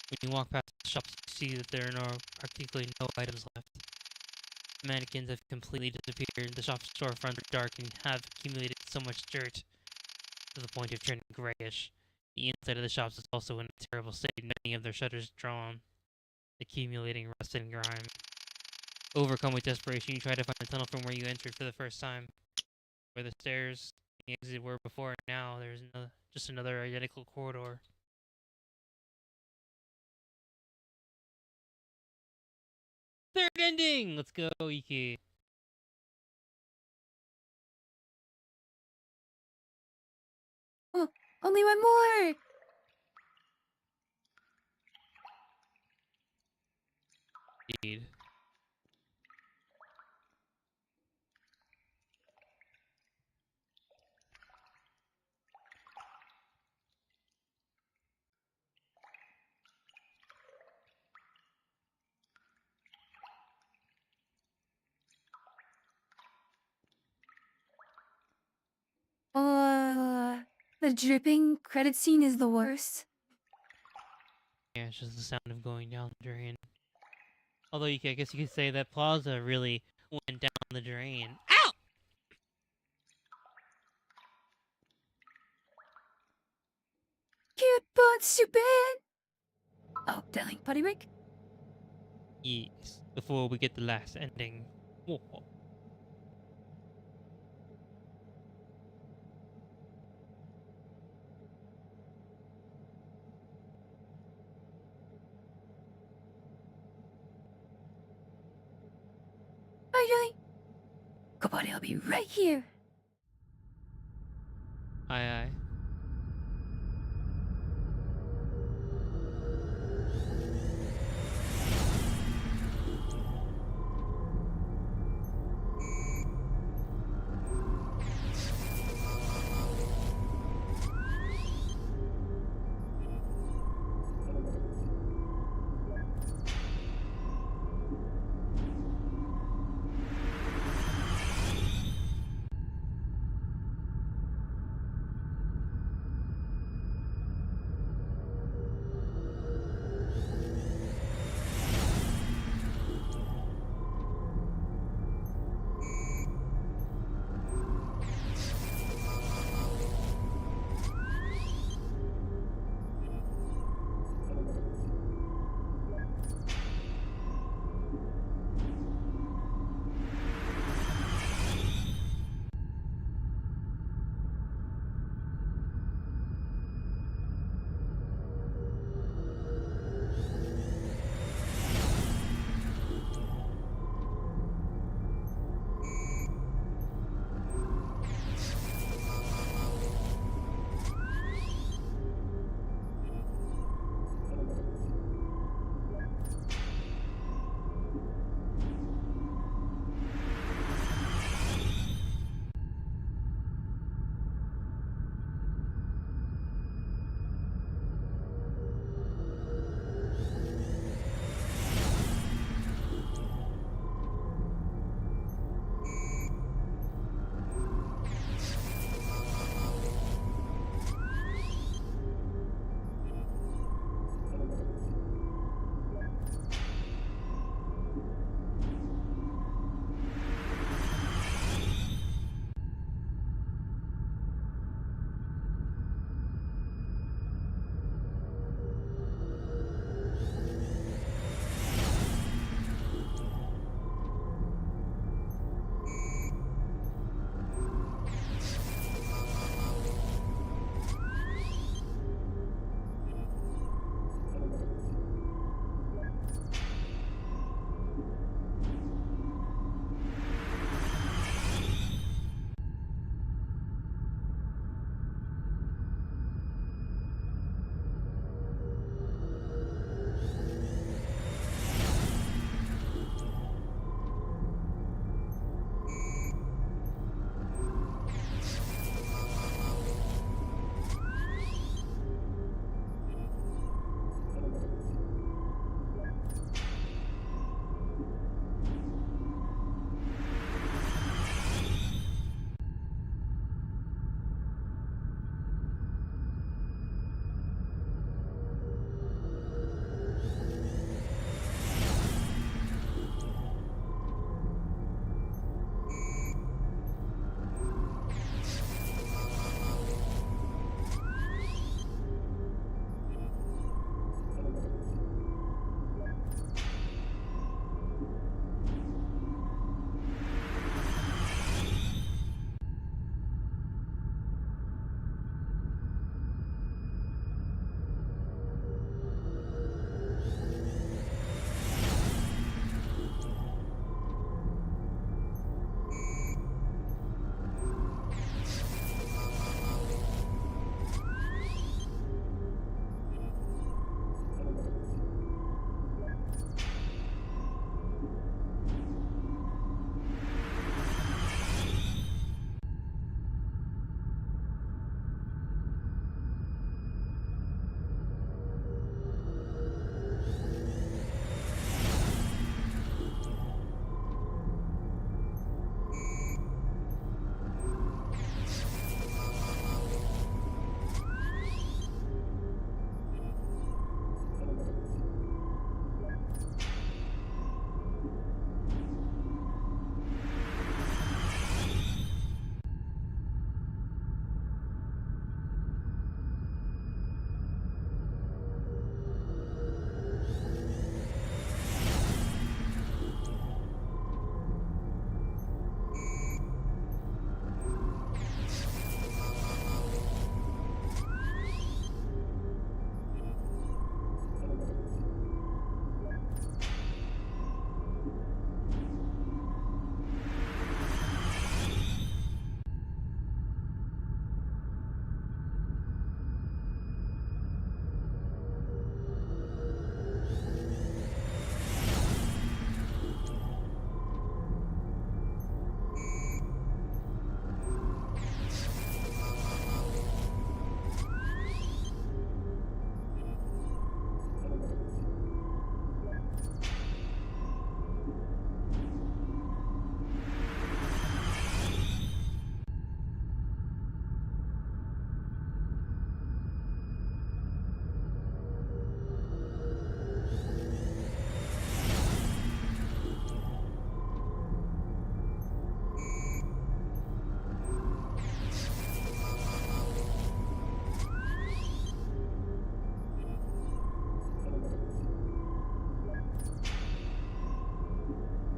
When you walk past the shops, you see that there are practically no items left. The mannequins have completely disappeared. The shop storefronts are dark and have accumulated so much dirt to the point of turning grayish. The inside of the shops is also in a terrible state, many of their shutters drawn, accumulating rust and grime. Overcome with desperation, you try to find the tunnel from where you entered for the first time. Where the stairs and the exit were before, now there's just another identical corridor. Third ending! Let's go, Iki. Oh, only one more! Indeed. The dripping credit scene is the worst. Yeah, it's just the sound of going down the drain. Although I guess you could say that Plaza really went down the drain. Ow! Cute but stupid. Oh, darling, potty break? Yes, before we get the last ending. Whoa. Bye, darling. Go potty, I'll be right here. Aye aye.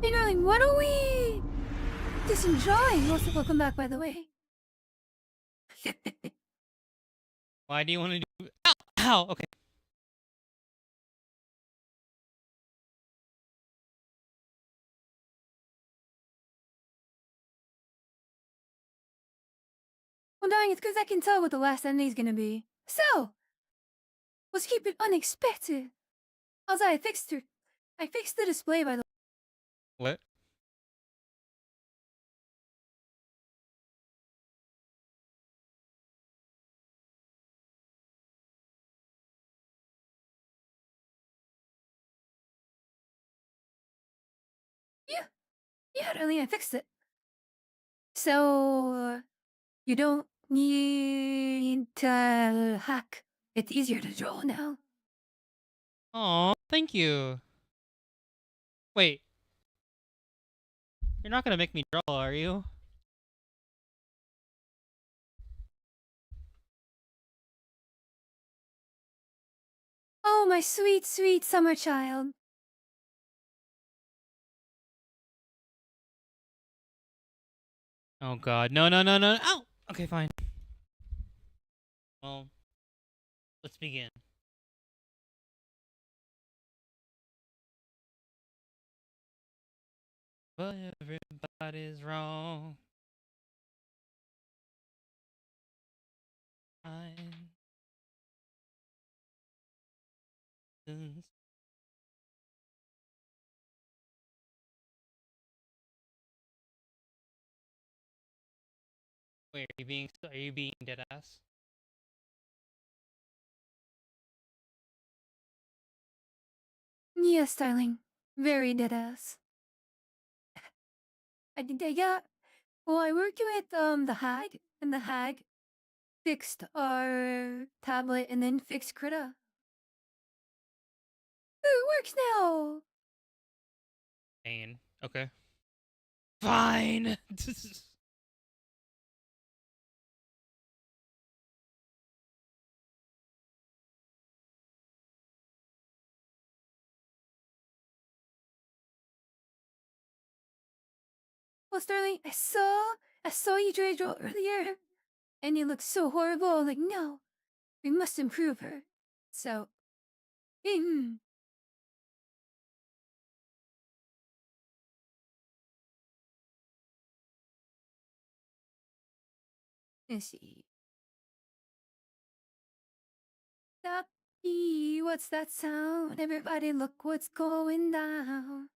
Hey, darling, why don't we do some drawing? Also, welcome back, by the way. Why do you want to do? Ow! Ow! Okay. Well, darling, it's because I can tell what the last ending's gonna be. So, let's keep it unexpected. Also, I fixed the display, by the way. What? Yeah, darling, I fixed it. So, you don't need to hack. It's easier to draw now. Aw, thank you. Wait, you're not gonna make me draw, are you? Oh, my sweet, sweet summer child. Oh God, no, no, no, no! Ow! Okay, fine. Well, let's begin. But everybody's wrong. I'm Wait, are you being dead ass? Yes, darling. Very deadass. I did that, yeah. Well, I worked with the hag, and the hag fixed our tablet and then fixed Krita. Ooh, it works now! Pain. Okay. Fine. Well, Sterling, I saw you try to draw earlier, and you looked so horrible. Like, no, we must improve her. So, mm, let's see. That what's that sound? Everybody, look what's going down.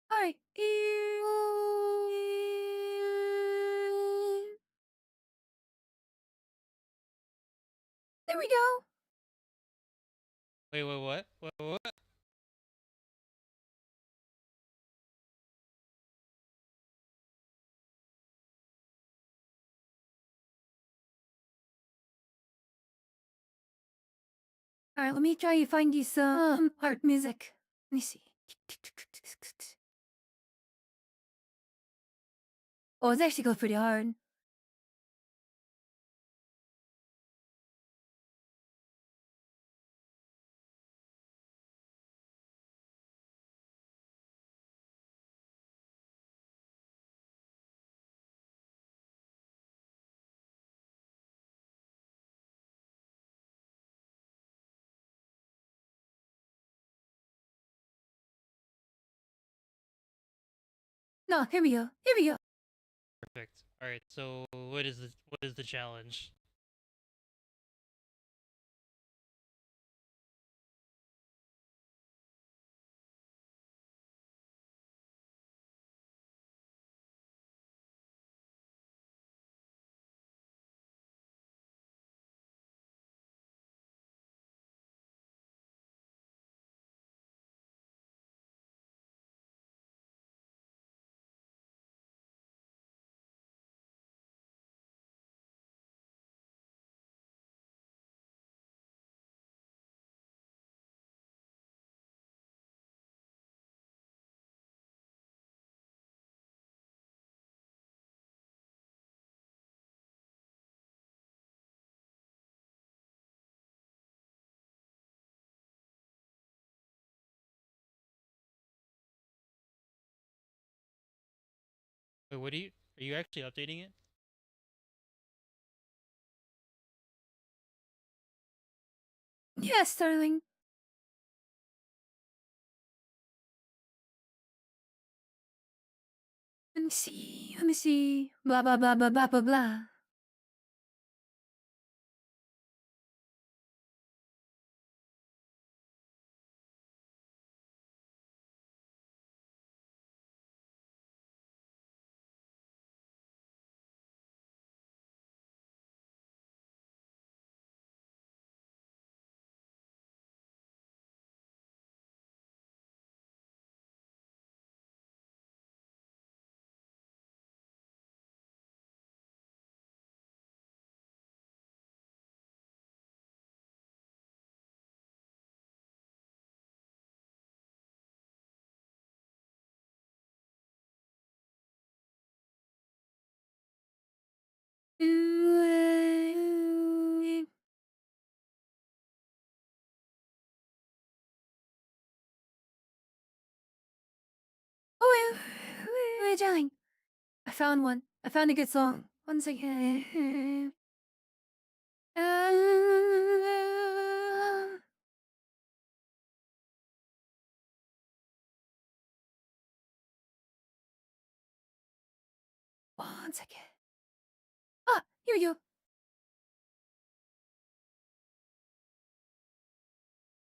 All right. There we go. Wait, what? What? All right, let me try to find you some art music. Let me see. Oh, it's actually goes pretty hard. No, here we go. Here we go. Perfect. All right. So, what is the challenge? Wait, what are you actually updating it? Yes, darling. Let me see. Let me see. Blah blah blah blah blah blah blah. Oh wait, darling. I found one. I found a good song. One second. One second. Ah, here we go.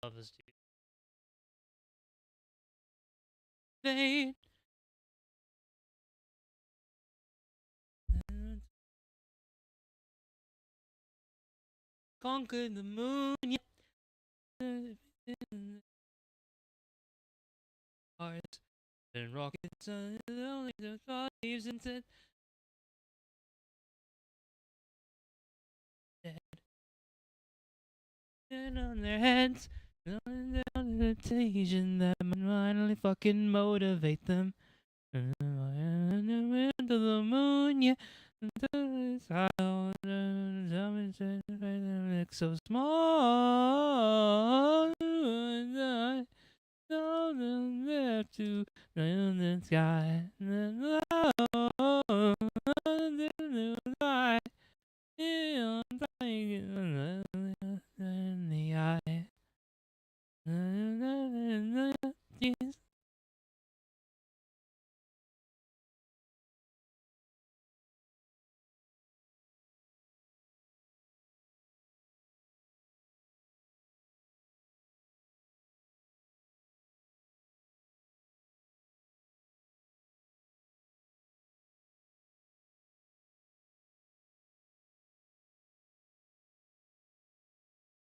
Love this dude. Fade. Conquer the moon. Hearts and rockets and only the waves instead. And on their heads, going down the temptation that might finally fucking motivate them. To the moon, yeah. So small. There to the sky. In the eye.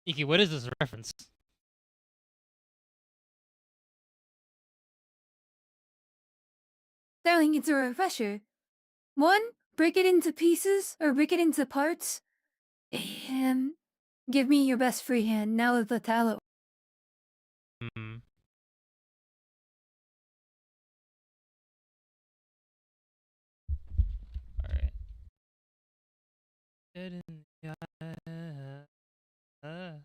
Iki, what is this reference? Darling, it's a refresher. One, break it into pieces or break it into parts. And give me your best free hand now with the tallow. Hmm. Alright. Dead in the eye. Dead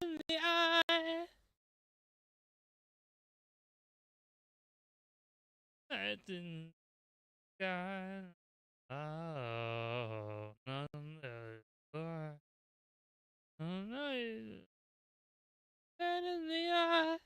in the eye. Dead in the eye. Oh, none the door. Dead in the eye.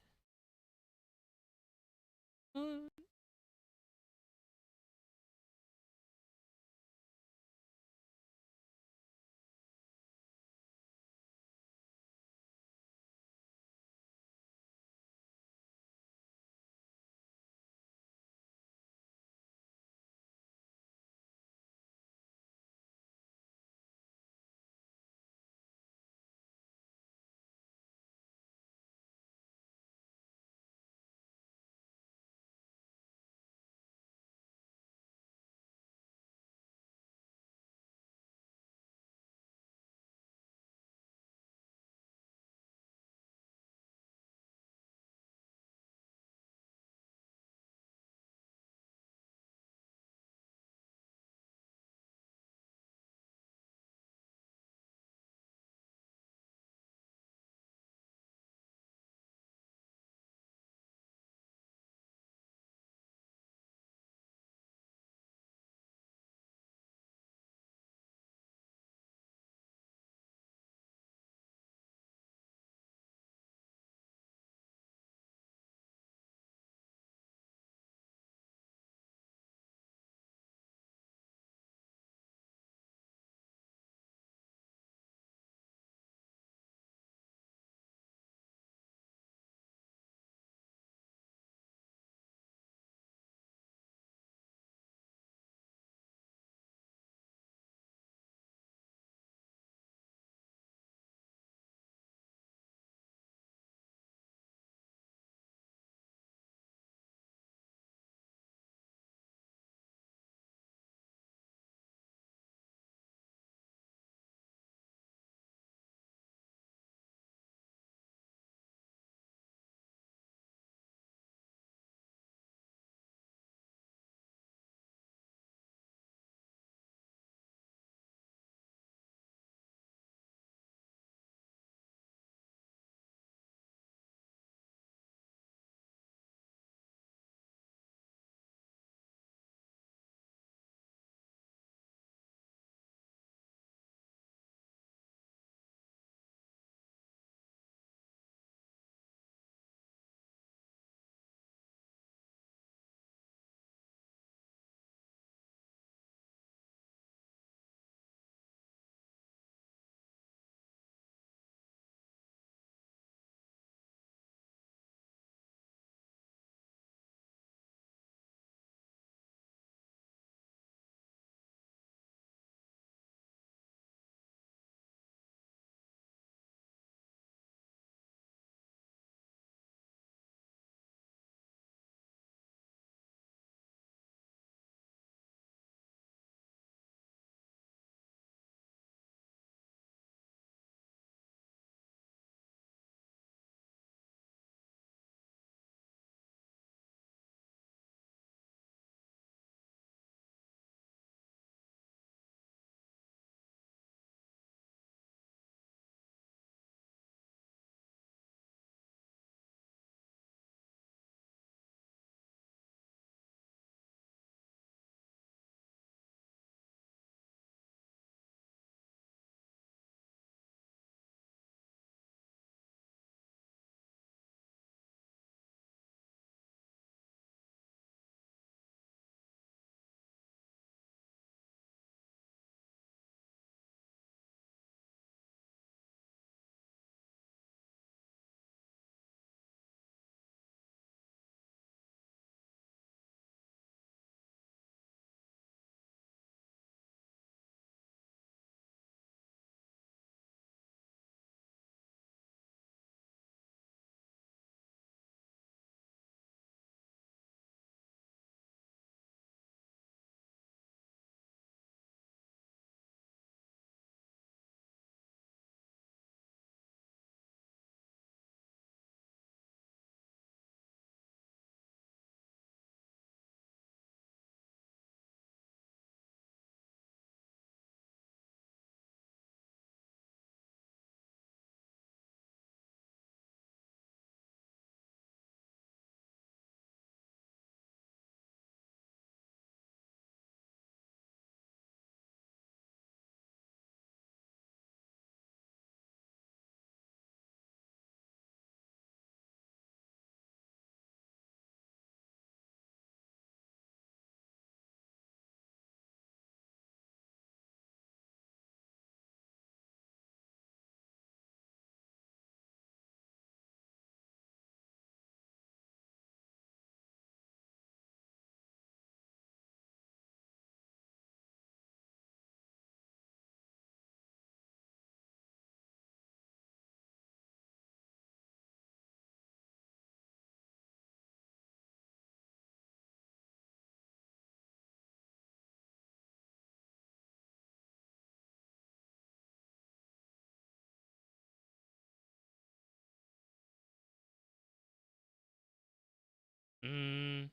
Maybe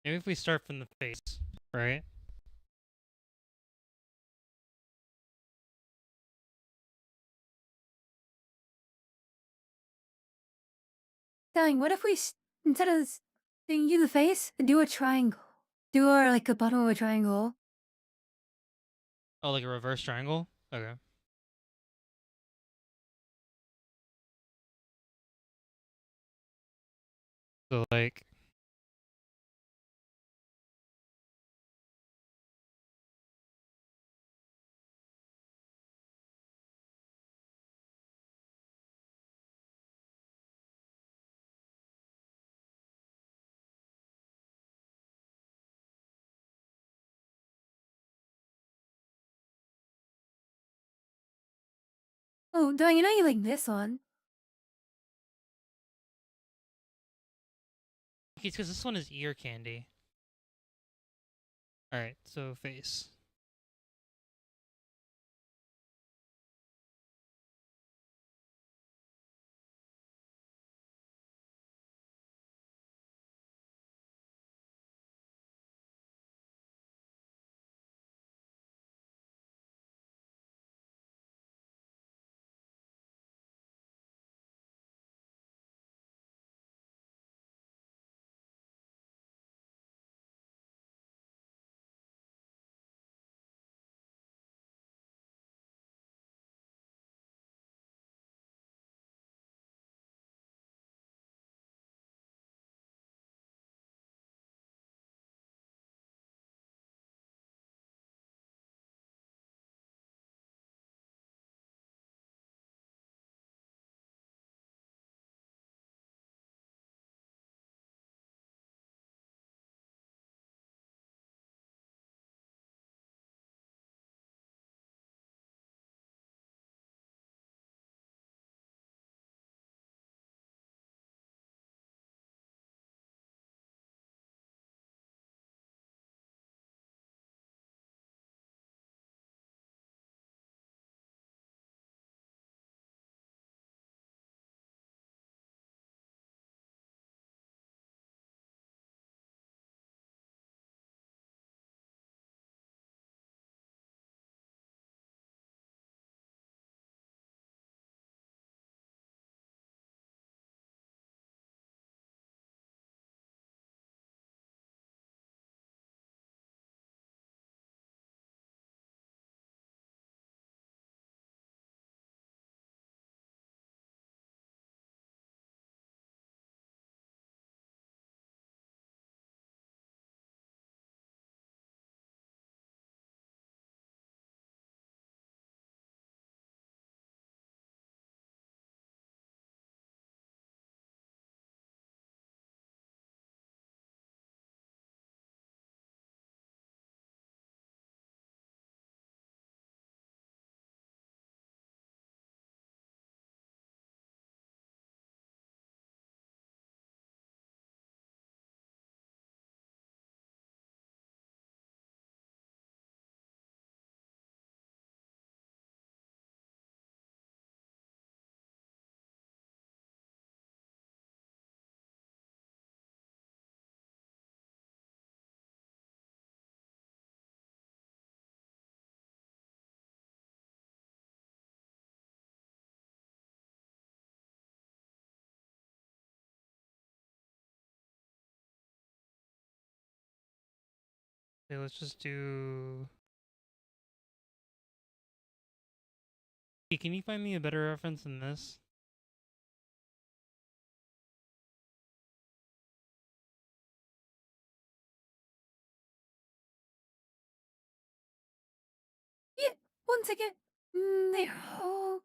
if we start from the face, right? Dang, what if we, instead of doing you the face, do a triangle? Do our, like, a bottom of a triangle. Oh, like a reverse triangle? Okay. So, like... Oh, Dang, you know you like this one. Okay, because this one is ear candy. Alright, so face. Okay, let's just do... Hey, can you find me a better reference than this? Yeah, one second. There. Oh.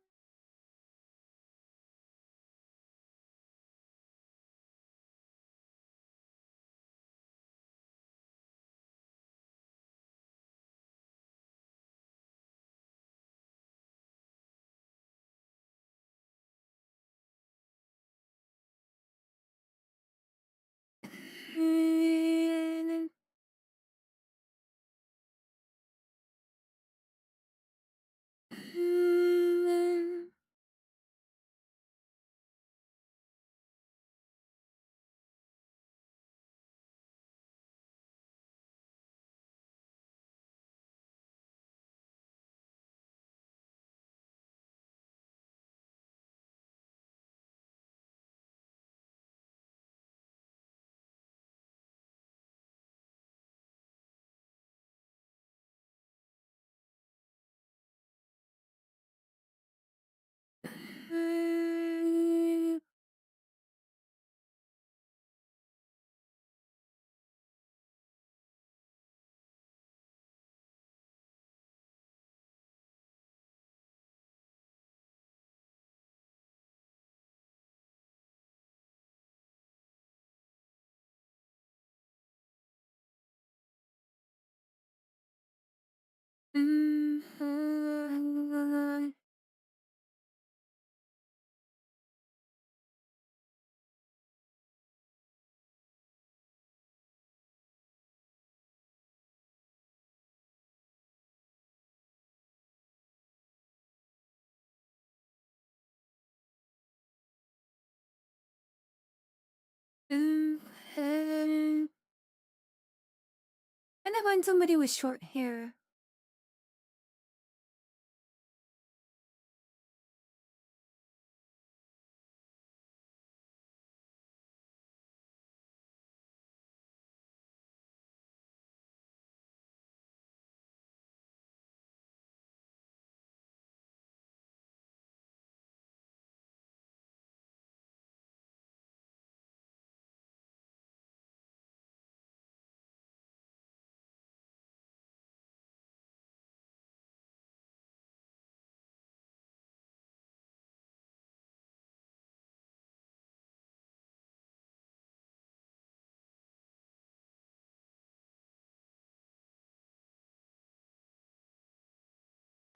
I find somebody with short hair?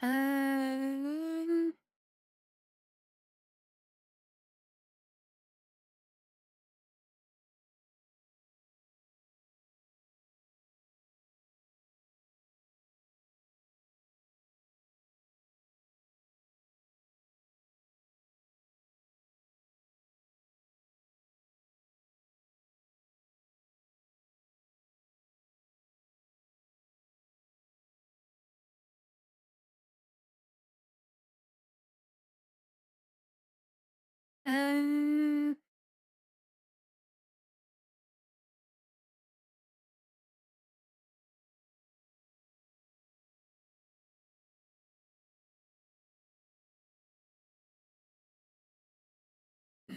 Um, um,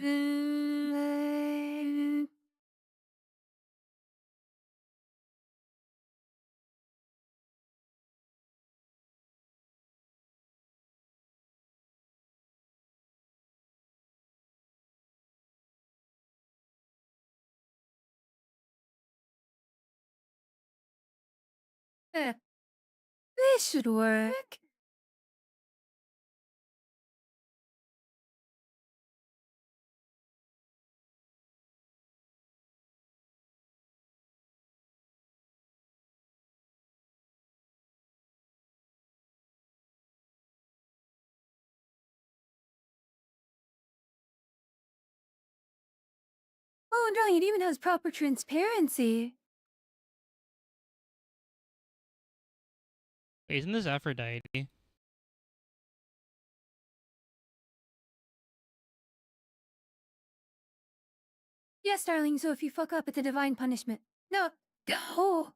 um, this should work. Oh, and darling, it even has proper transparency. Wait, isn't this Aphrodite? Yes, darling, so if you fuck up, it's a divine punishment. No. Oh.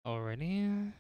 Already?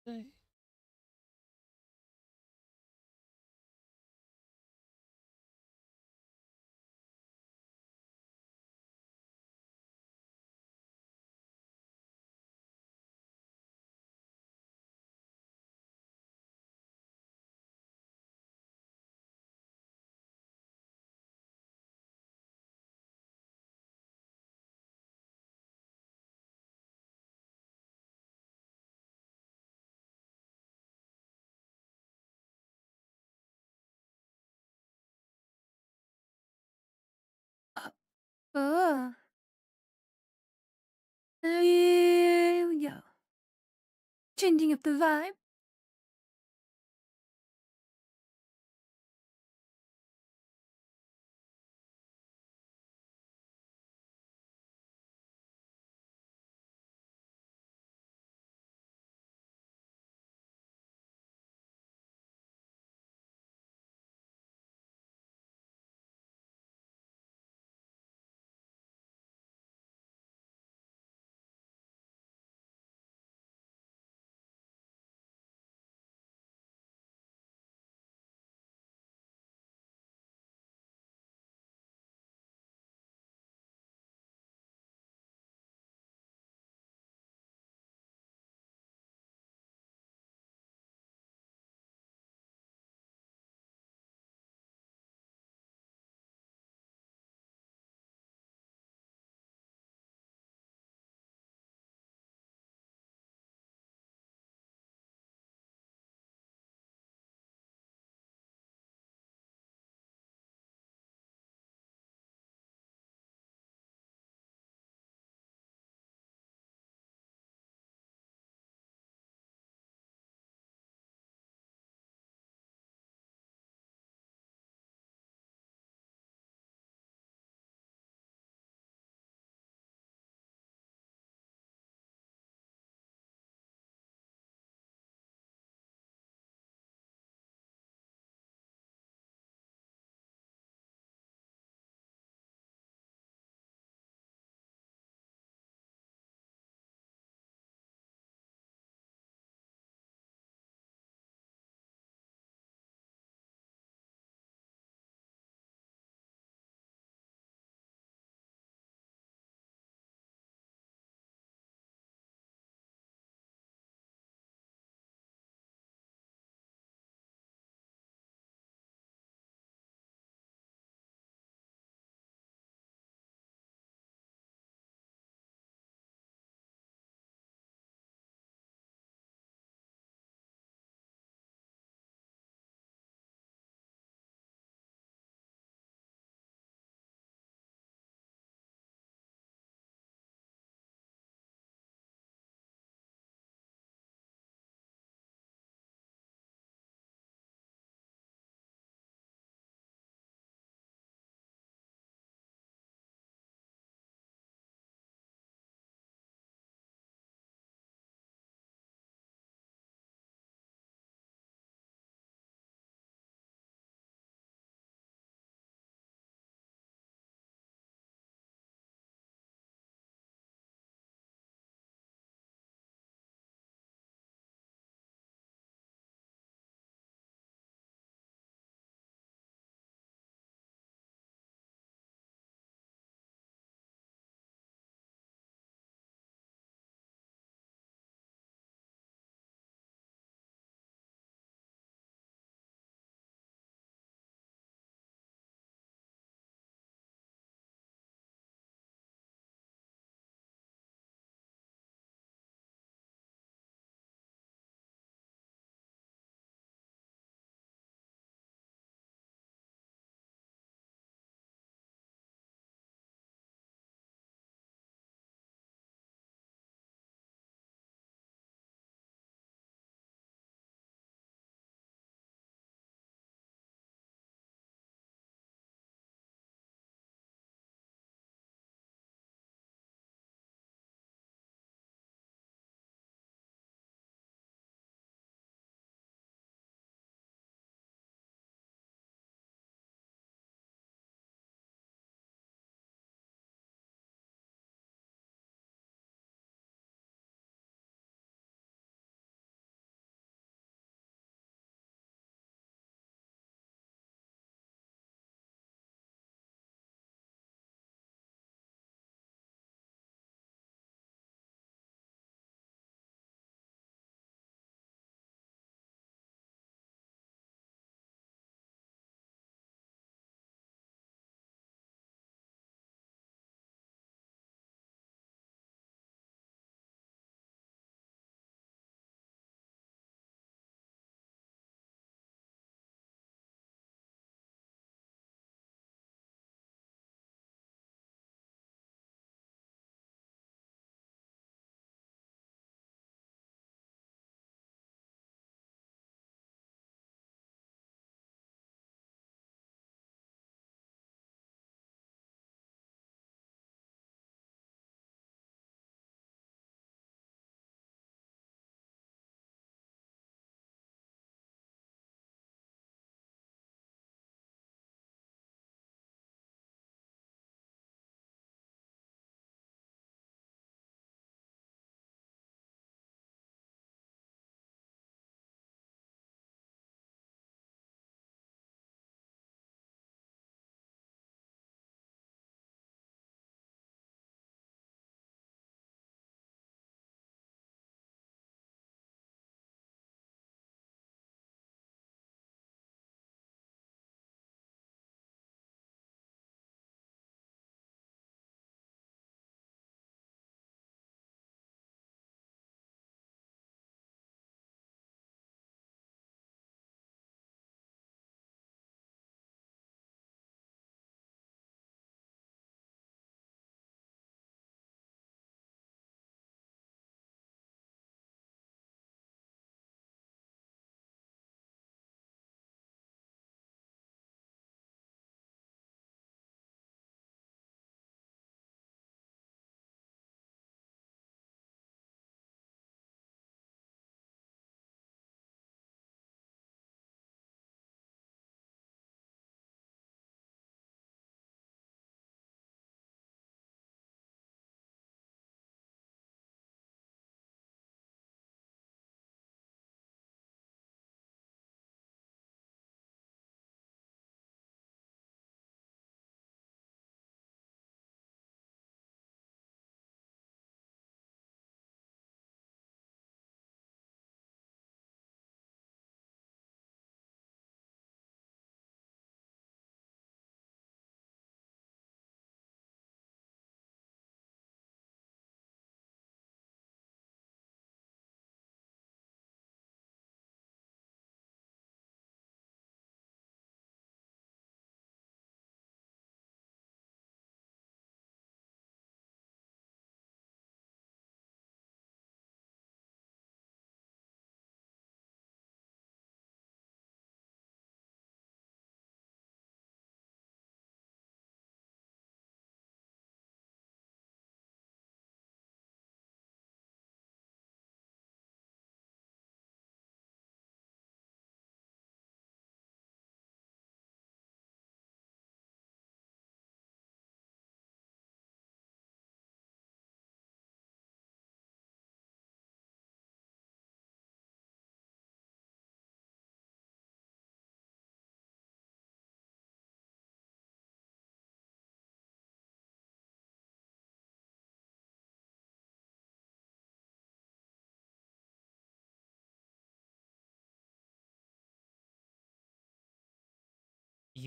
Hey. Uh, There we go. Changing up the vibe.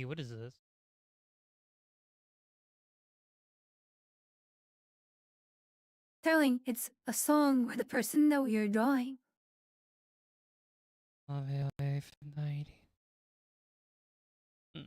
What is this? Darling, it's a song with the person that we are drawing. Hehehehe. Hmm.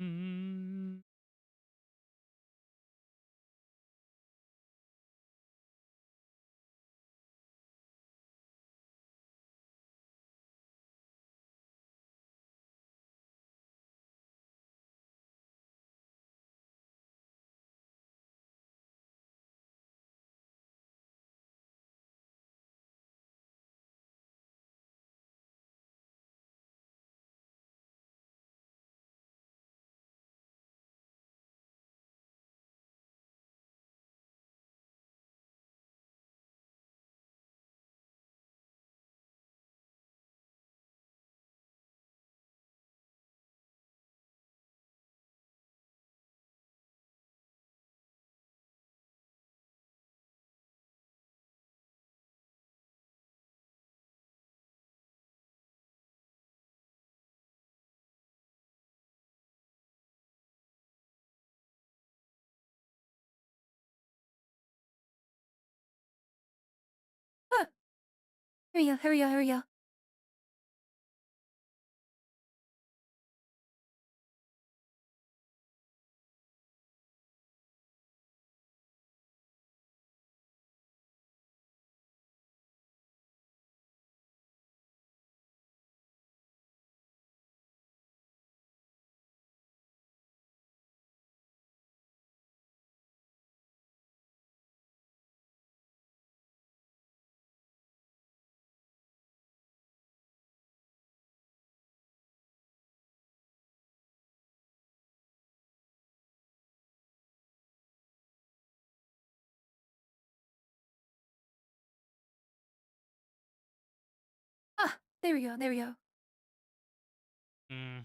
Mm. Huh. Here we go. There we go. There we go. Hmm.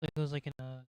it goes like in a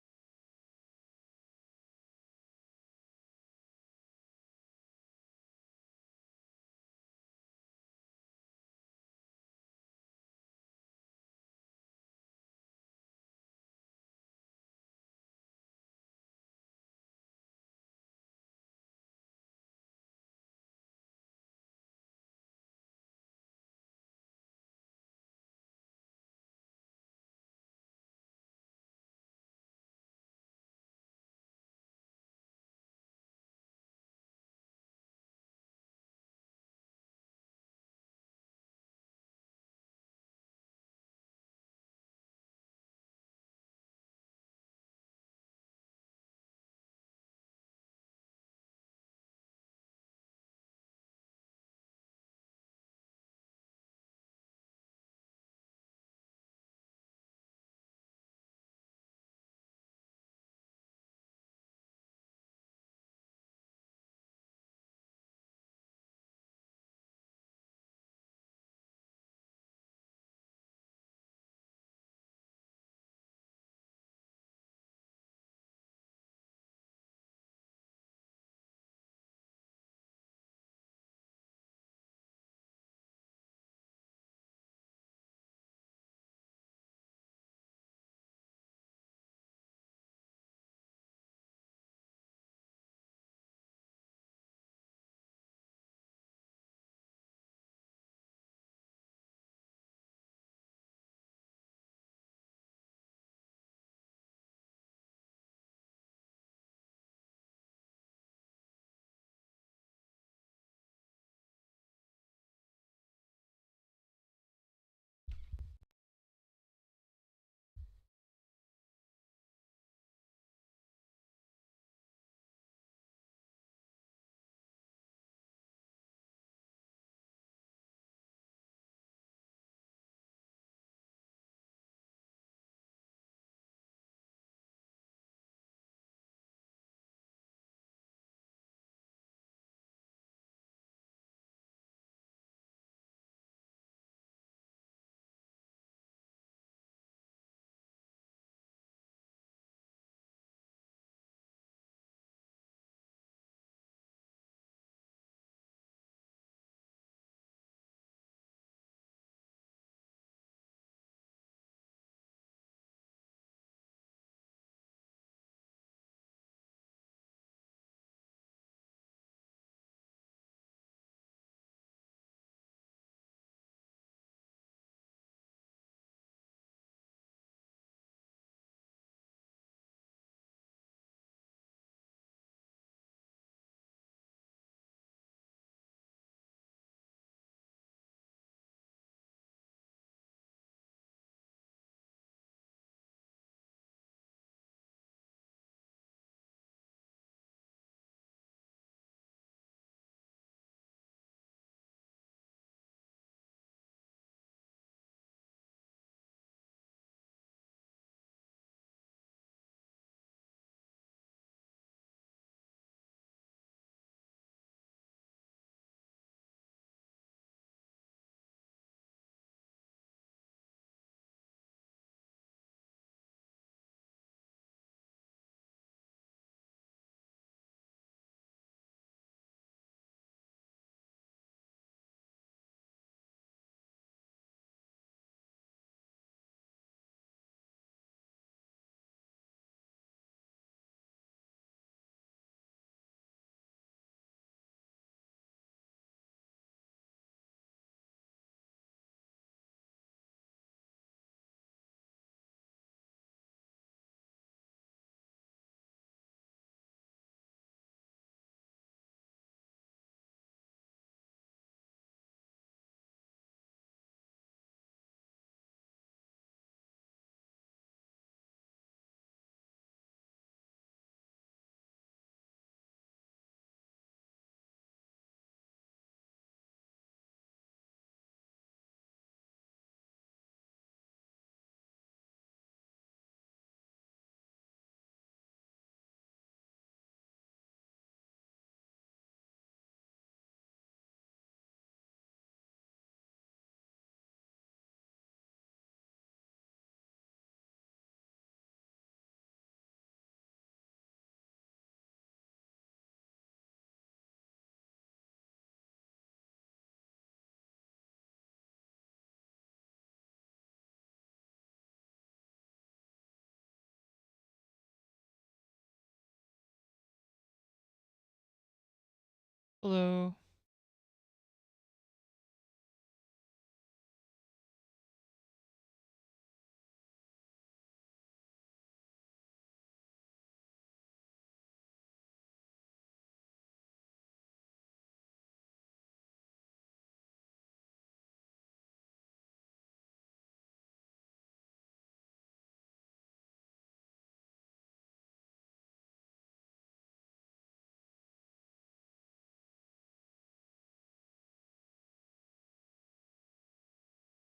Hello.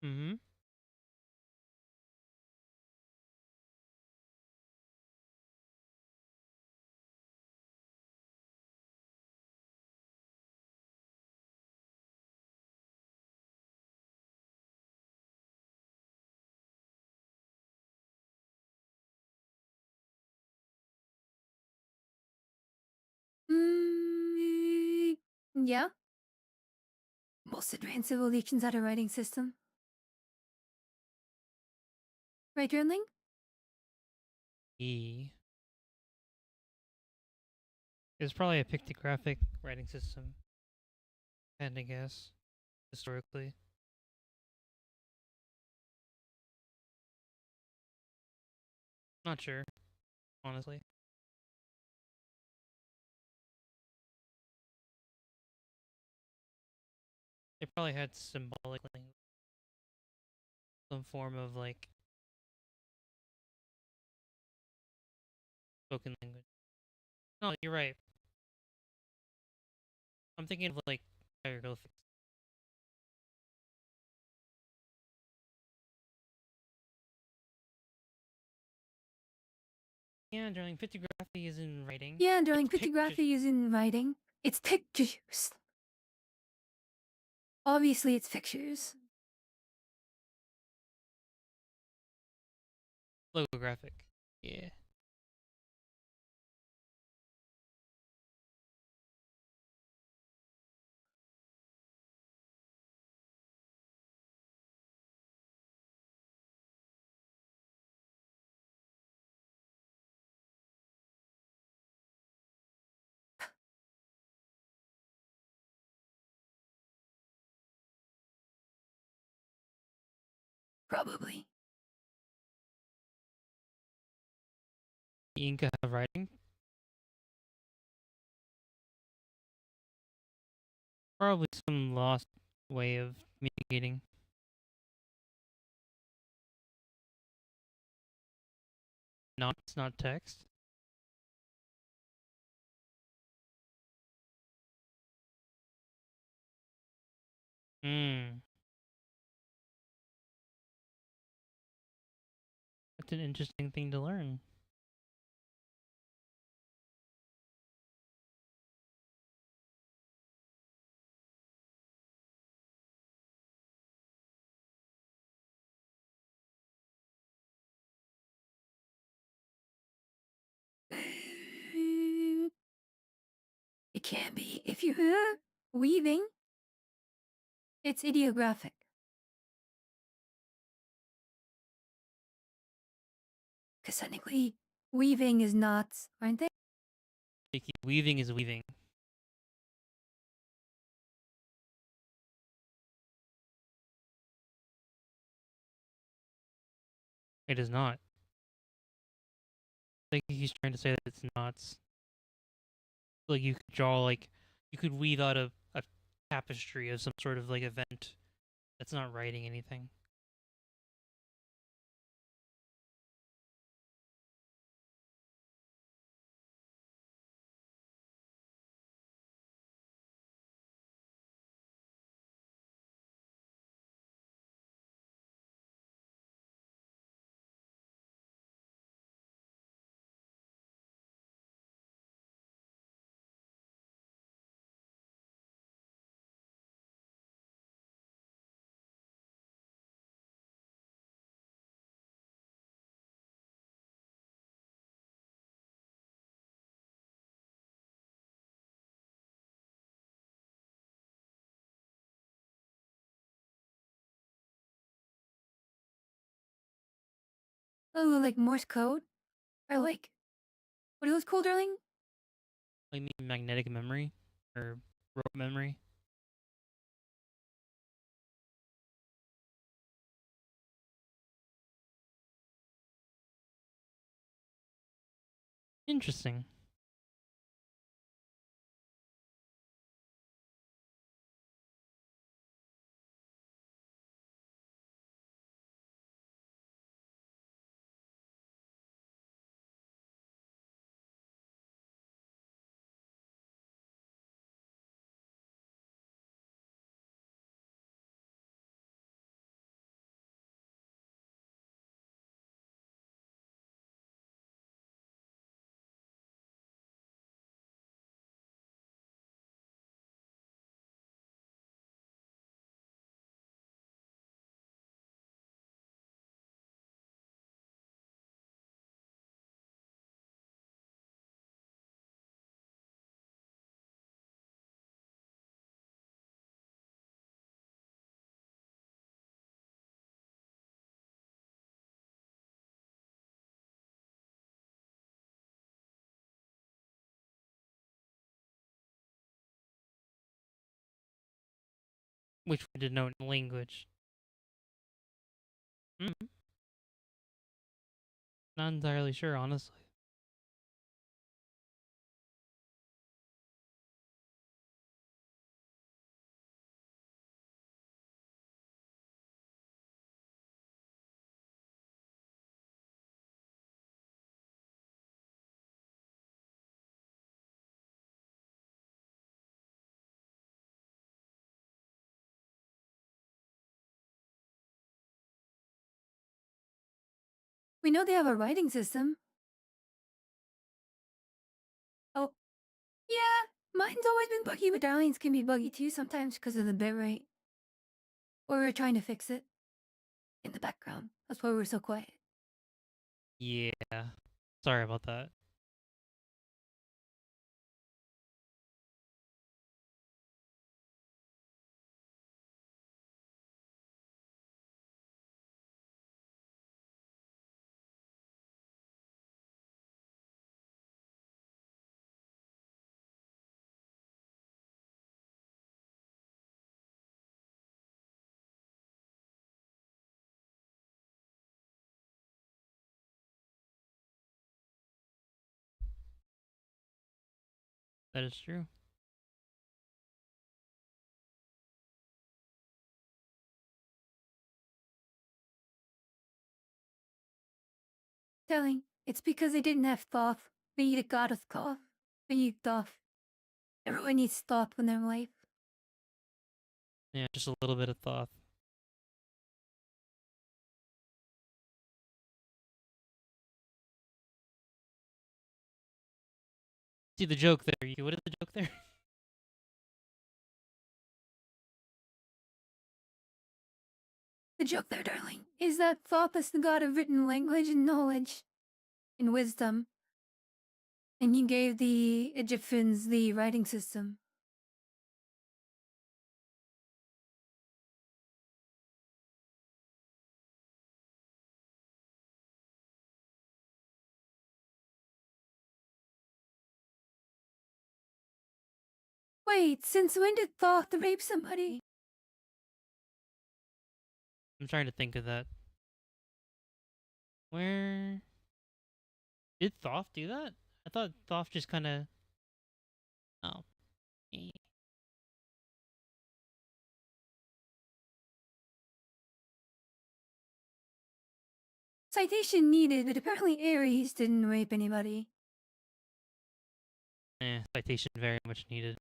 Mm-hmm. Yeah. Most advanced civilizations had a writing system. Right, journaling? E. It's probably a pictographic writing system. And I guess historically, not sure. Honestly, they probably had symbolic language, some form of like spoken language. No, you're right. I'm thinking of like hieroglyphics. Yeah, darling, pictography is in writing. Yeah, It's darling, pictures. pictography is in writing. It's pictures. Obviously, it's pictures. Logographic. Yeah. Probably. The Inca have writing. Probably some lost way of communicating. Not, it's not text. Hmm. That's an interesting thing to learn. It can be. If you weaving, it's ideographic. Because technically, weaving is not, aren't they? Weaving is weaving. It is not. I think he's trying to say that it's not. Like you could draw like you could weave out a tapestry of some sort of like event that's not writing anything. Oh, like Morse code? Or like, what are those called, darling? I mean magnetic memory or rote memory. Interesting. Which we did know in language. Mm, not entirely sure, honestly. We know they have a writing system. Oh, yeah. Mine's always been buggy, but Darlene's can be buggy too sometimes because of the bitrate. Or we're trying to fix it in the background. That's why we're so quiet. Yeah. Sorry about that. That is true. Telling, it's because they didn't have thought. They need a god of thought. They need thought. Everyone needs thought in their life. Yeah, just a little bit of thought. See the joke there. What is the joke there? The joke there, darling, is that Thoth is the god of written language and knowledge and wisdom, and he gave the Egyptians the writing system. Wait, since when did Thoth rape somebody? I'm trying to think of that. Where did Thoth do that? I thought Thoth just kind of. Oh. Eh. Citation needed, but apparently Ares didn't rape anybody. Citation very much needed.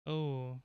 Oh.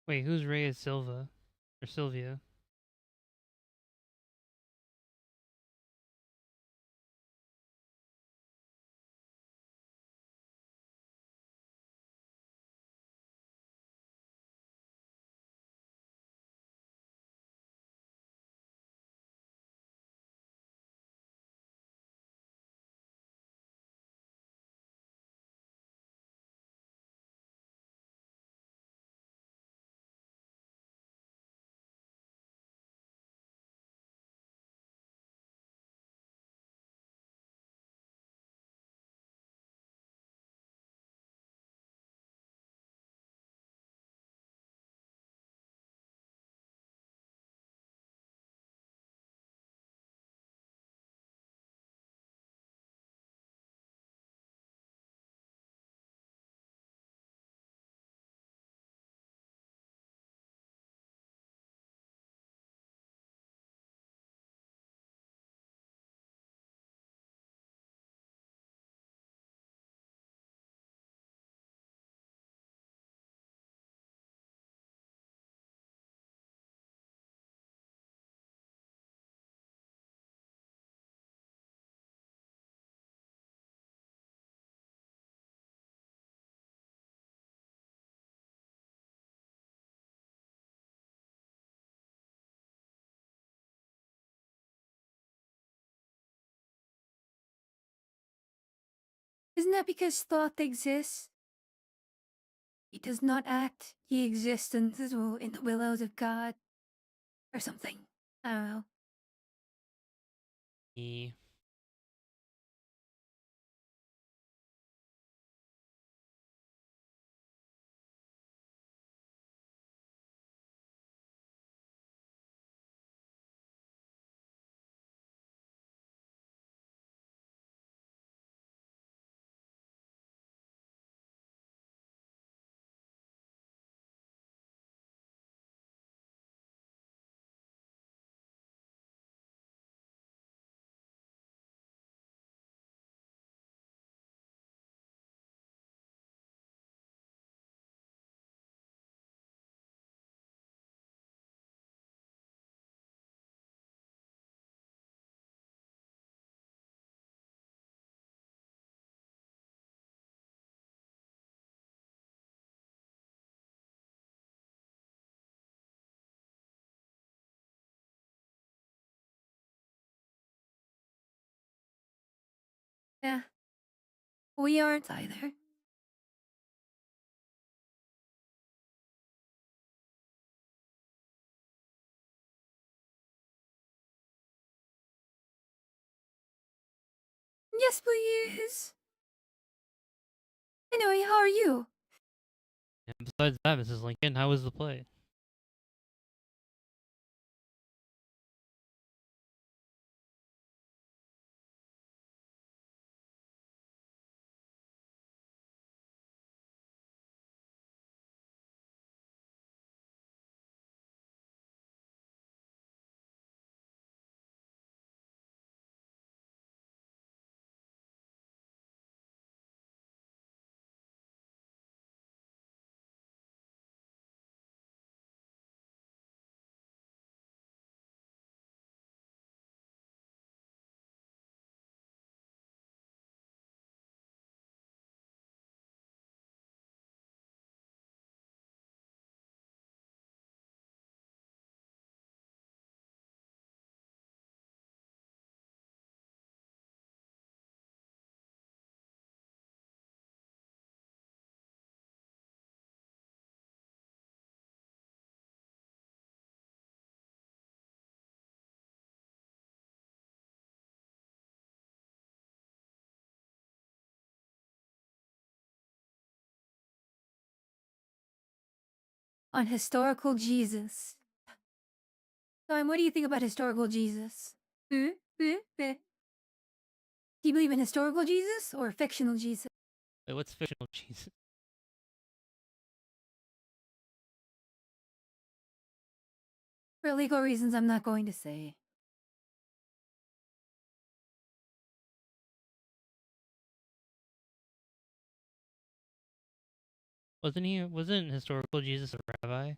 Wait, who's Reyes Silva? Or Sylvia? Isn't that because thought exists? He does not act, he exists in the willows of God. Or something. I don't know. E. Yeah. We aren't either. Yes, please. Anyway, how are you? And besides that, Mrs. Lincoln, how was the play? On historical Jesus. Time, what do you think about historical Jesus? Do you believe in historical Jesus or fictional Jesus? Wait, what's fictional Jesus? For legal reasons, I'm not going to say. Wasn't historical Jesus a rabbi?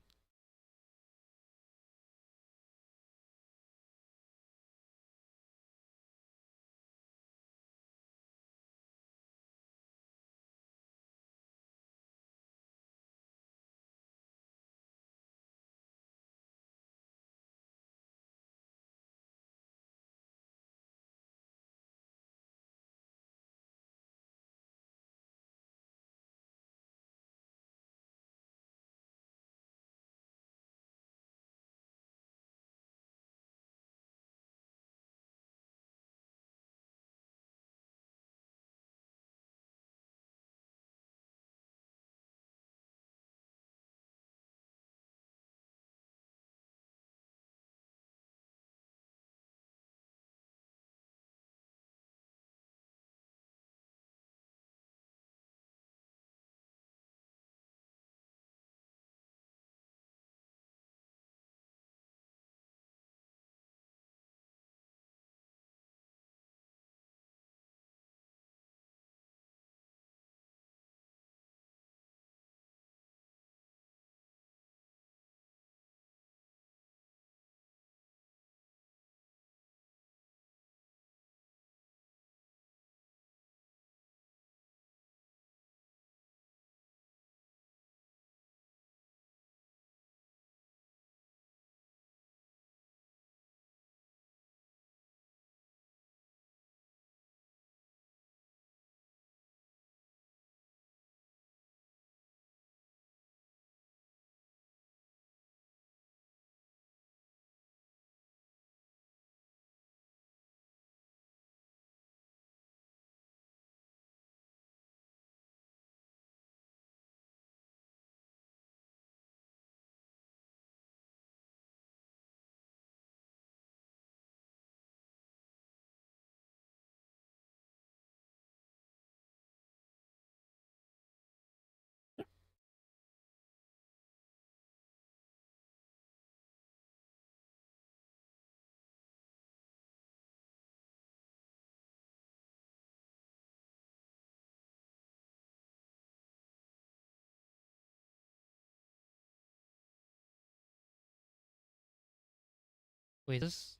Wait, this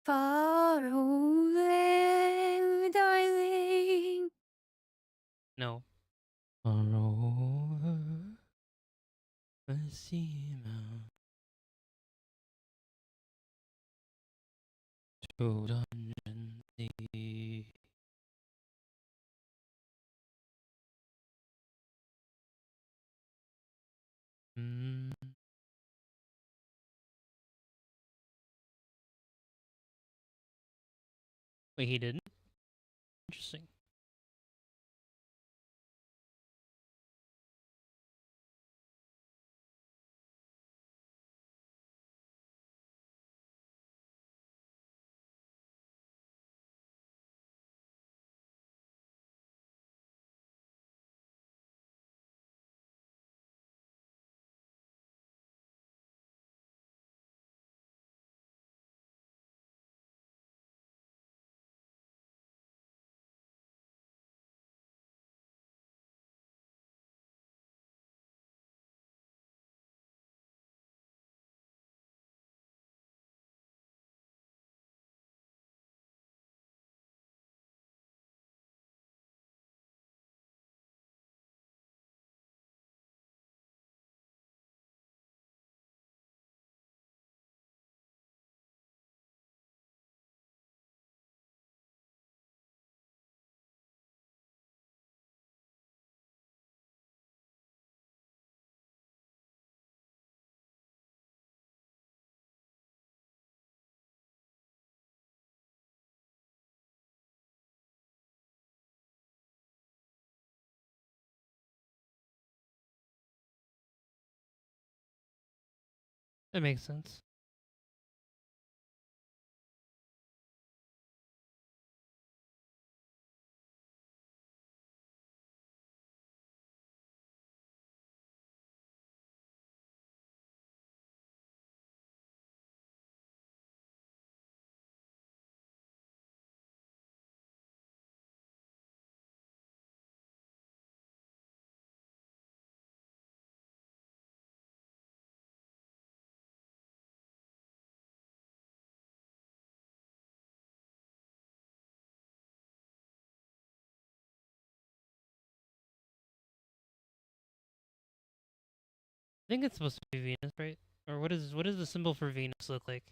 Far away, darling. no. Far over the sea mountain. Oh, dungeon thee. Mm. Wait, he didn't? Interesting. That makes sense. I think it's supposed to be Venus, right? Or what does the symbol for Venus look like?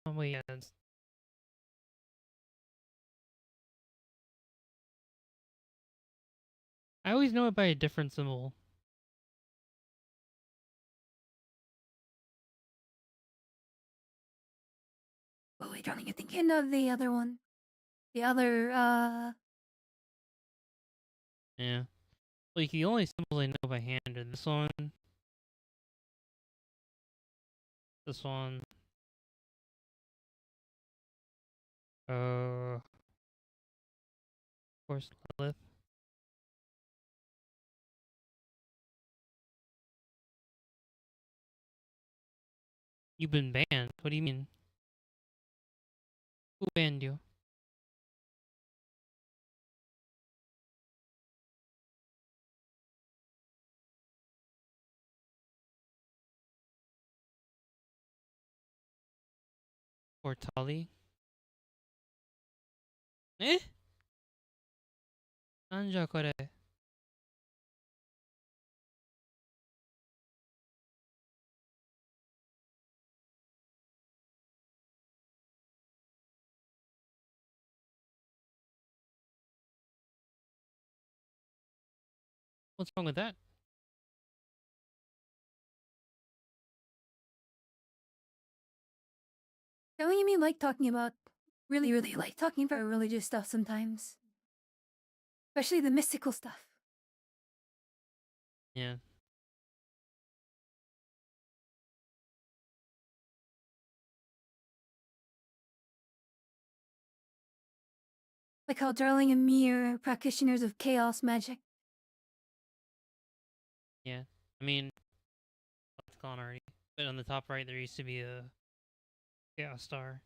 Oh wait, yeah, I always know it by a different symbol. Oh wait, darling, you're thinking of the other one. The other, Yeah. Like the only symbols I know by hand are this one, of course, Lilith. You've been banned. What do you mean? Who banned you? Or Tali? Eh? Nanja kore? What's wrong with that? tell me you mean like talking about really like talking about religious stuff sometimes. Especially the mystical stuff. Yeah. Like how Darling and me are practitioners of chaos magic. Yeah. I mean, it's gone already. But on the top right, there used to be a Chaos Star.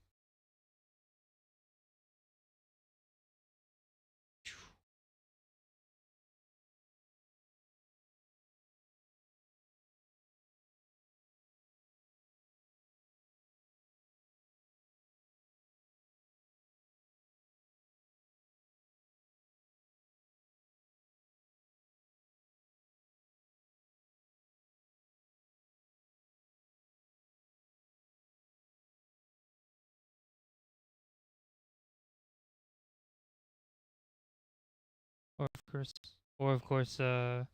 Or of course, Mama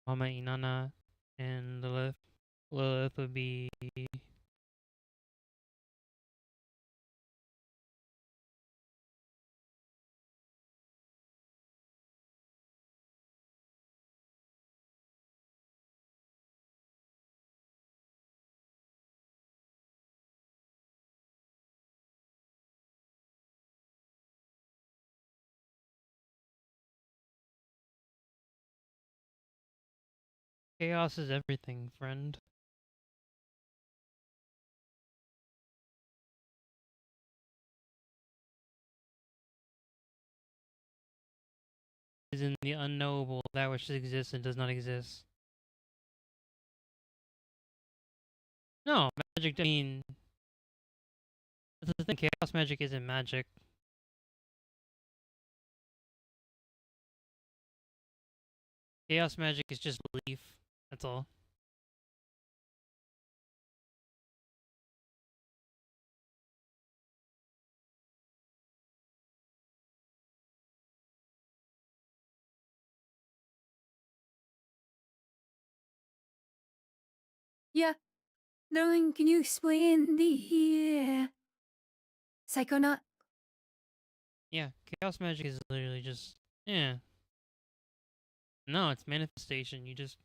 Inanna and Lilith. Lilith would be chaos is everything, friend. Is in the unknowable, that which exists and does not exist. No, magic. I mean, that's the thing. Chaos magic isn't magic. Chaos magic is just belief. That's all. Yeah. Darling, can you explain the psychonaut? Yeah, chaos magic is literally just yeah. No, it's manifestation. You just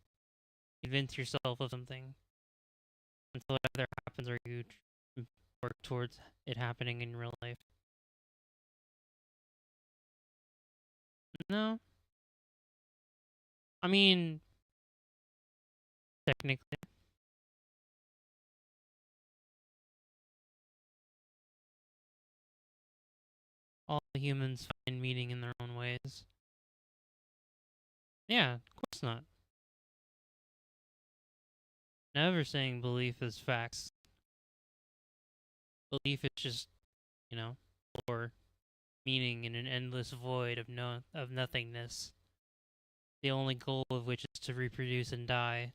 convince yourself of something until it either happens or you work towards it happening in real life. No, I mean technically, all humans find meaning in their own ways. Yeah, of course not. Never saying belief is facts. Belief is just, you know, or meaning in an endless void of nothingness. The only goal of which is to reproduce and die.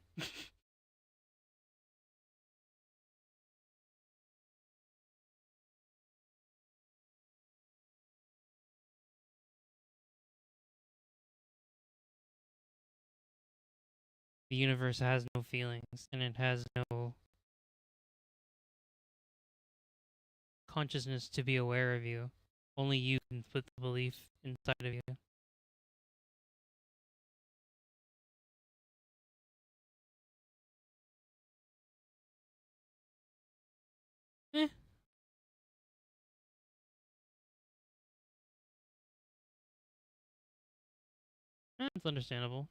The universe has no feelings and it has no consciousness to be aware of you. Only you can put the belief inside of you. Eh, it's understandable.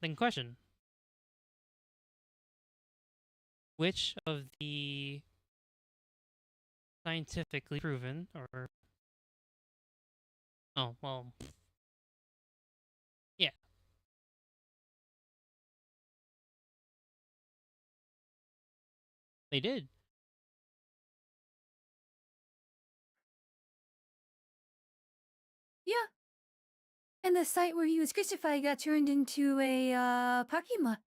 Then question. Which of the scientifically proven or oh well yeah, they did. Yeah. And the site where he was crucified got turned into a parking lot.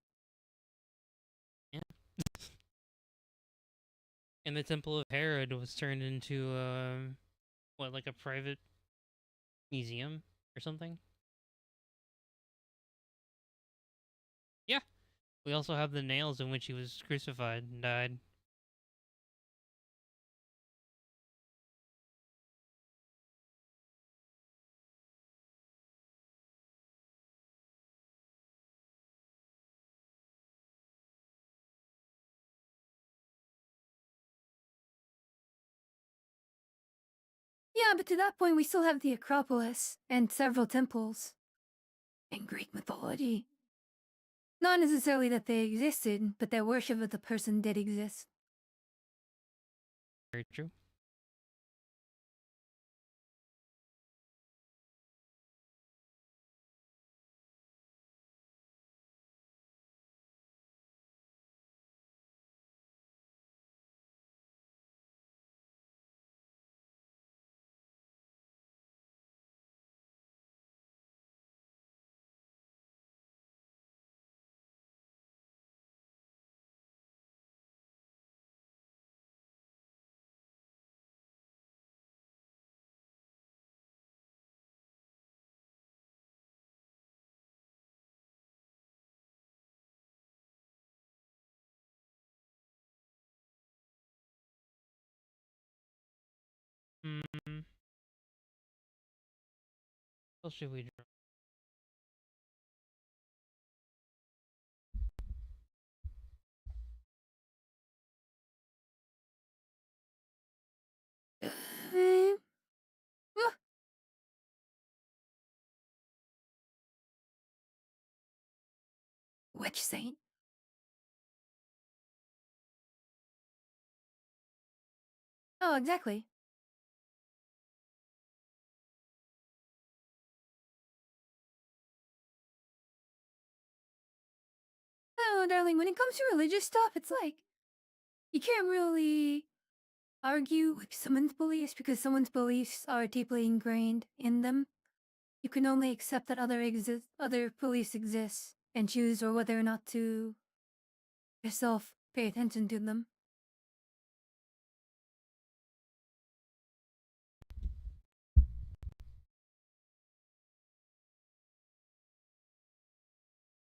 And the Temple of Herod was turned into what, like a private museum or something? Yeah. We also have the nails in which he was crucified and died. Yeah, but to that point, we still have the Acropolis and several temples in Greek mythology. Not necessarily that they existed, but their worship of the person did exist. Very true. Hmm. What else should we draw? Eh, uh, Which saint? Oh, exactly. Oh, darling, when it comes to religious stuff, it's like you can't really argue with someone's beliefs because someone's beliefs are deeply ingrained in them. You can only accept that other beliefs exist and choose or whether or not to yourself pay attention to them.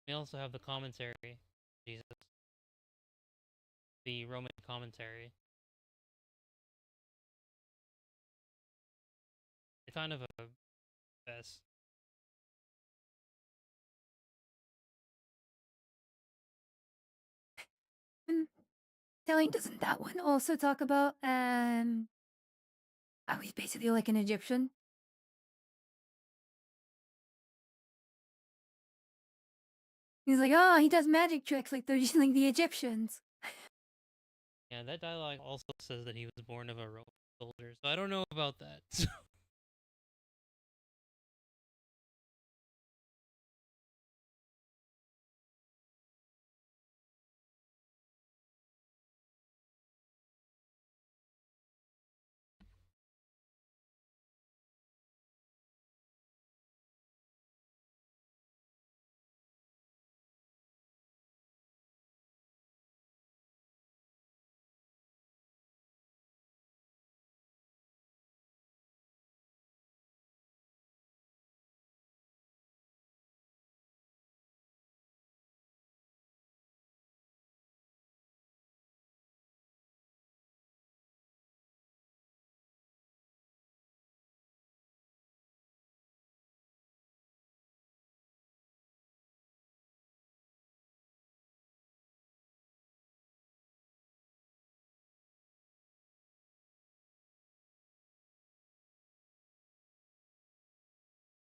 We also have the commentary. Jesus. The Roman commentary. It's kind of a mess. And telling, doesn't that one also talk about how he's basically like an Egyptian? He's like, oh, he does magic tricks like they're just like the Egyptians. Yeah, that dialogue also says that he was born of a Roman soldier, so I don't know about that.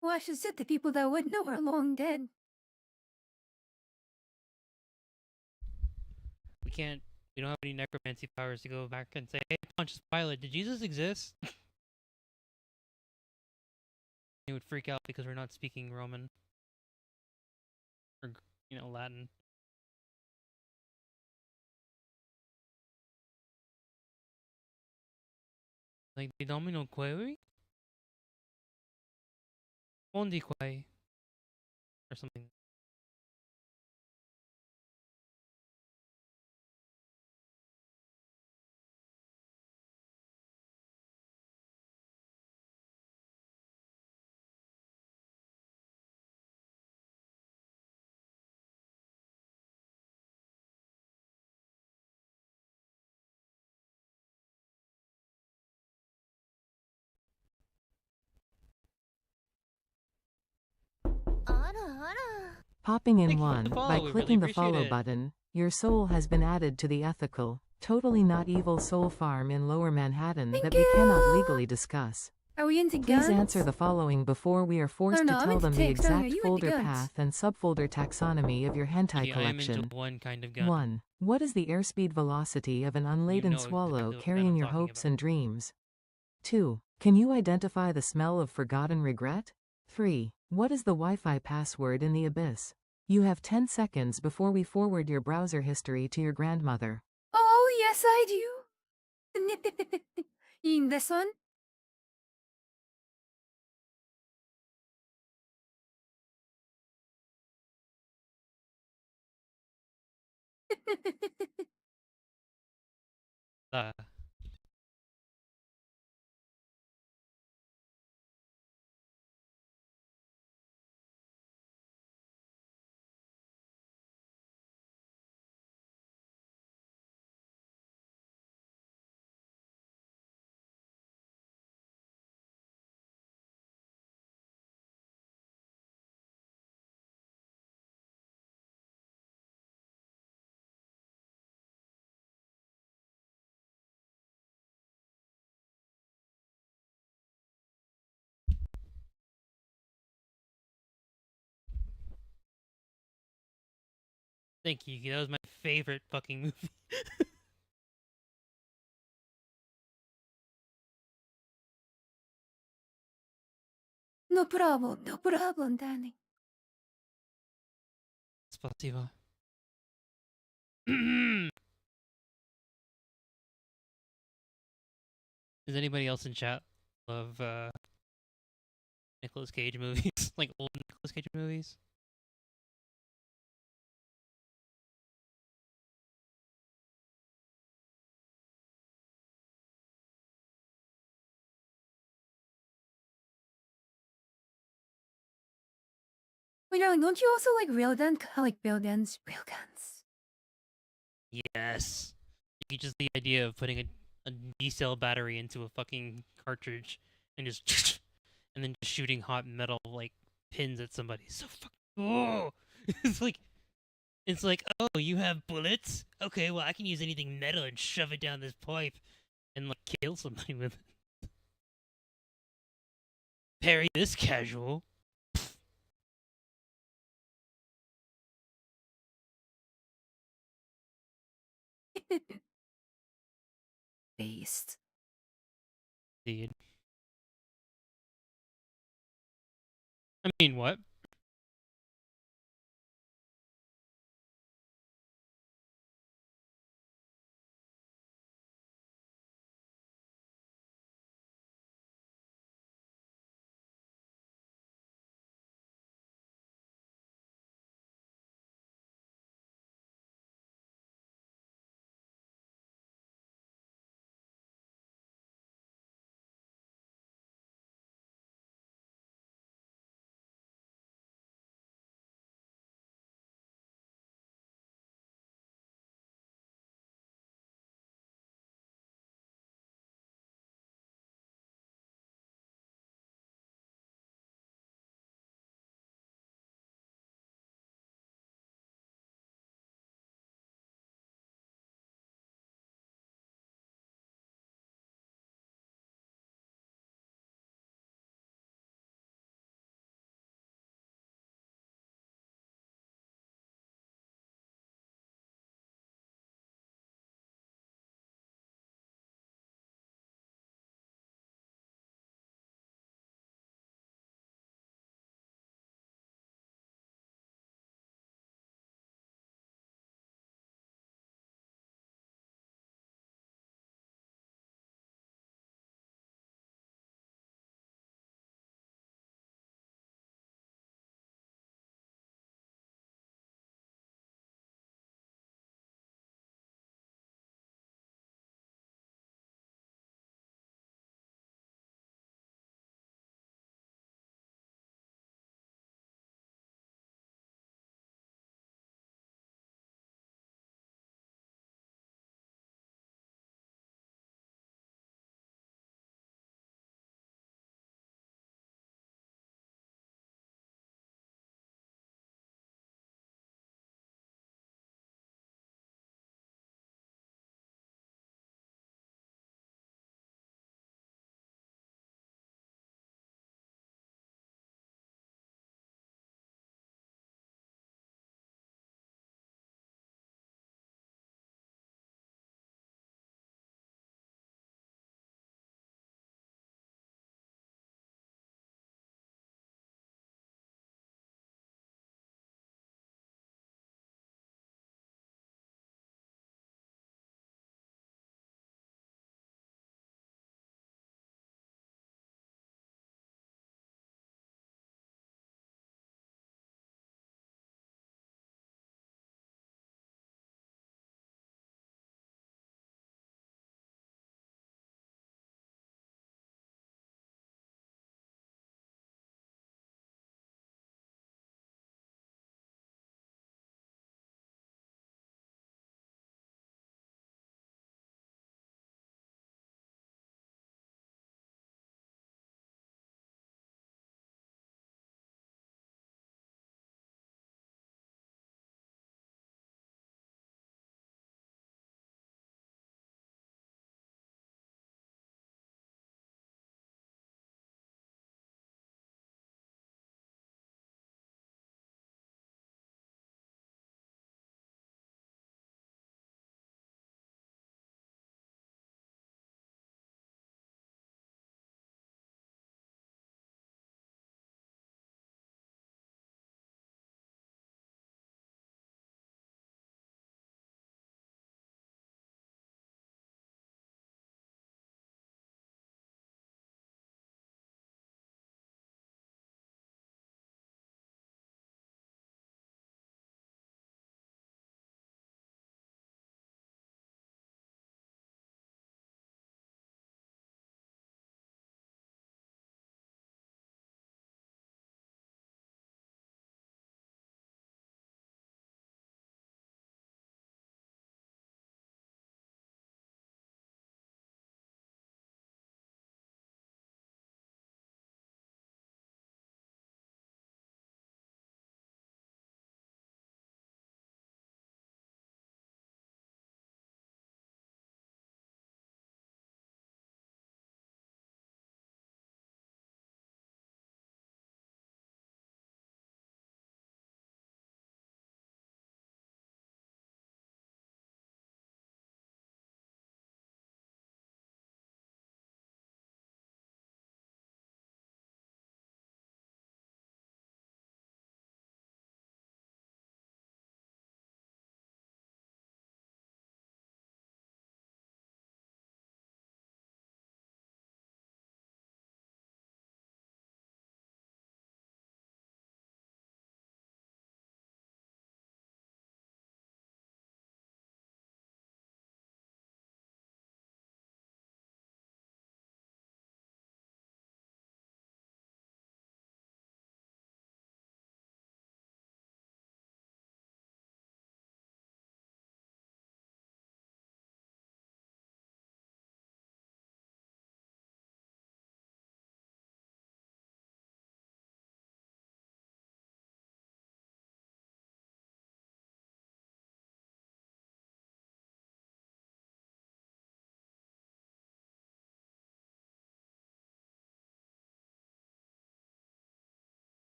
Well, I should said the people that would know are long dead. we can't. We don't have any necromancy powers to go back and say, "Hey, Pontius Pilate, did Jesus exist?" He would freak out because we're not speaking Roman or Latin. Like the Domino Query, Fondi Quay, or something. Popping in Thank you for the one, follow, by we really clicking the appreciate follow it. button, your soul has been added to the ethical, totally not evil soul farm in Lower Manhattan Thank that we cannot you. legally discuss. Are we into Please guns? answer the following before we are I forced don't to know, I'm tell into them the ticks. I don't know, exact you into folder guns. path and subfolder taxonomy of your hentai Yeah, I am into collection. one kind of gun. 1. What is the airspeed velocity of an unladen know swallow exactly what gun carrying I'm your talking hopes about. and dreams? 2. Can you identify the smell of forgotten regret? 3. What is the Wi-Fi password in the abyss? You have 10 seconds before we forward your browser history to your grandmother. Oh, yes, I do. In this one? Uh, thank you. That was my favorite fucking movie. No problem, darling. Spasibo. Does anybody else in chat love Nicolas Cage movies? Like old Nicolas Cage movies? Wait, darling, don't you also like real guns? I like real guns. Real guns. Yes. Just the idea of putting a D-cell battery into a fucking cartridge and just and then just shooting hot metal like pins at somebody. So fucking oh, it's like oh, you have bullets? Okay, well I can use anything metal and shove it down this pipe and like kill somebody with it. Parry this casual. Based. Dude. I mean, what?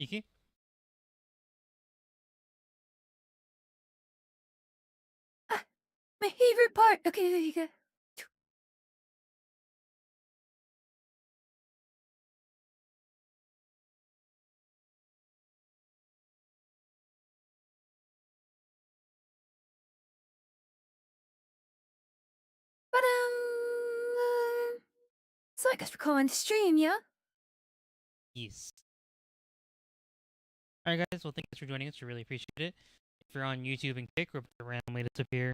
Iki? My favorite part. Okay, there you go. But so I guess we're calling the stream, yeah? Yes. Alright guys, well thanks for joining us, we really appreciate it. If you're on YouTube and Kick, we're about to randomly disappear.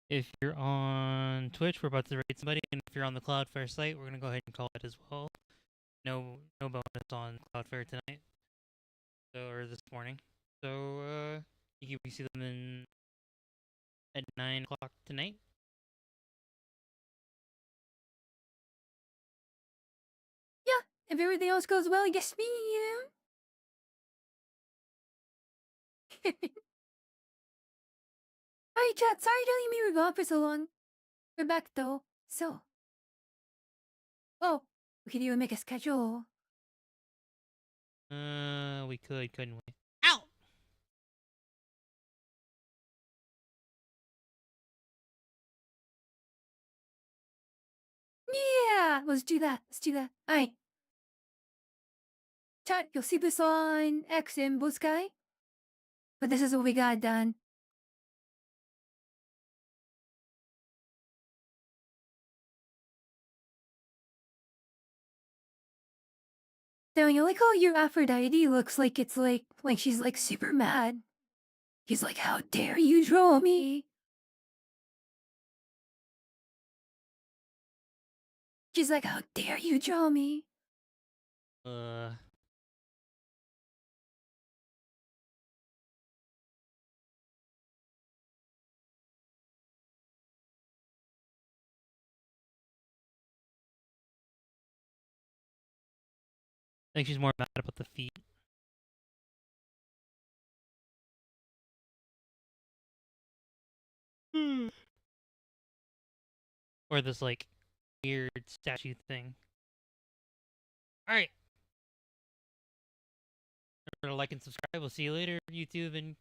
If you're on Twitch, we're about to raid somebody, and if you're on the Cloudflare site, we're gonna go ahead and call it as well. No bonus on Cloudflare tonight. Or this morning. So you can see them at 9 o'clock tonight. Yeah, if everything else goes well, yes, me, Alright, chat, sorry to leave me were gone for so long. We're back though, so. Oh, we could even make a schedule. We could, couldn't we? Ow! Yeah, let's do that. Let's do that. Alright. Chat, you'll see this on X and Blue Sky. But this is what we got done. Now, you like how your Aphrodite looks like it's like she's like super mad. He's like, how dare you draw me? She's like, how dare you draw me? I think she's more mad about the feet. Or this, like, weird statue thing. Alright. Remember to like and subscribe. We'll see you later, YouTube and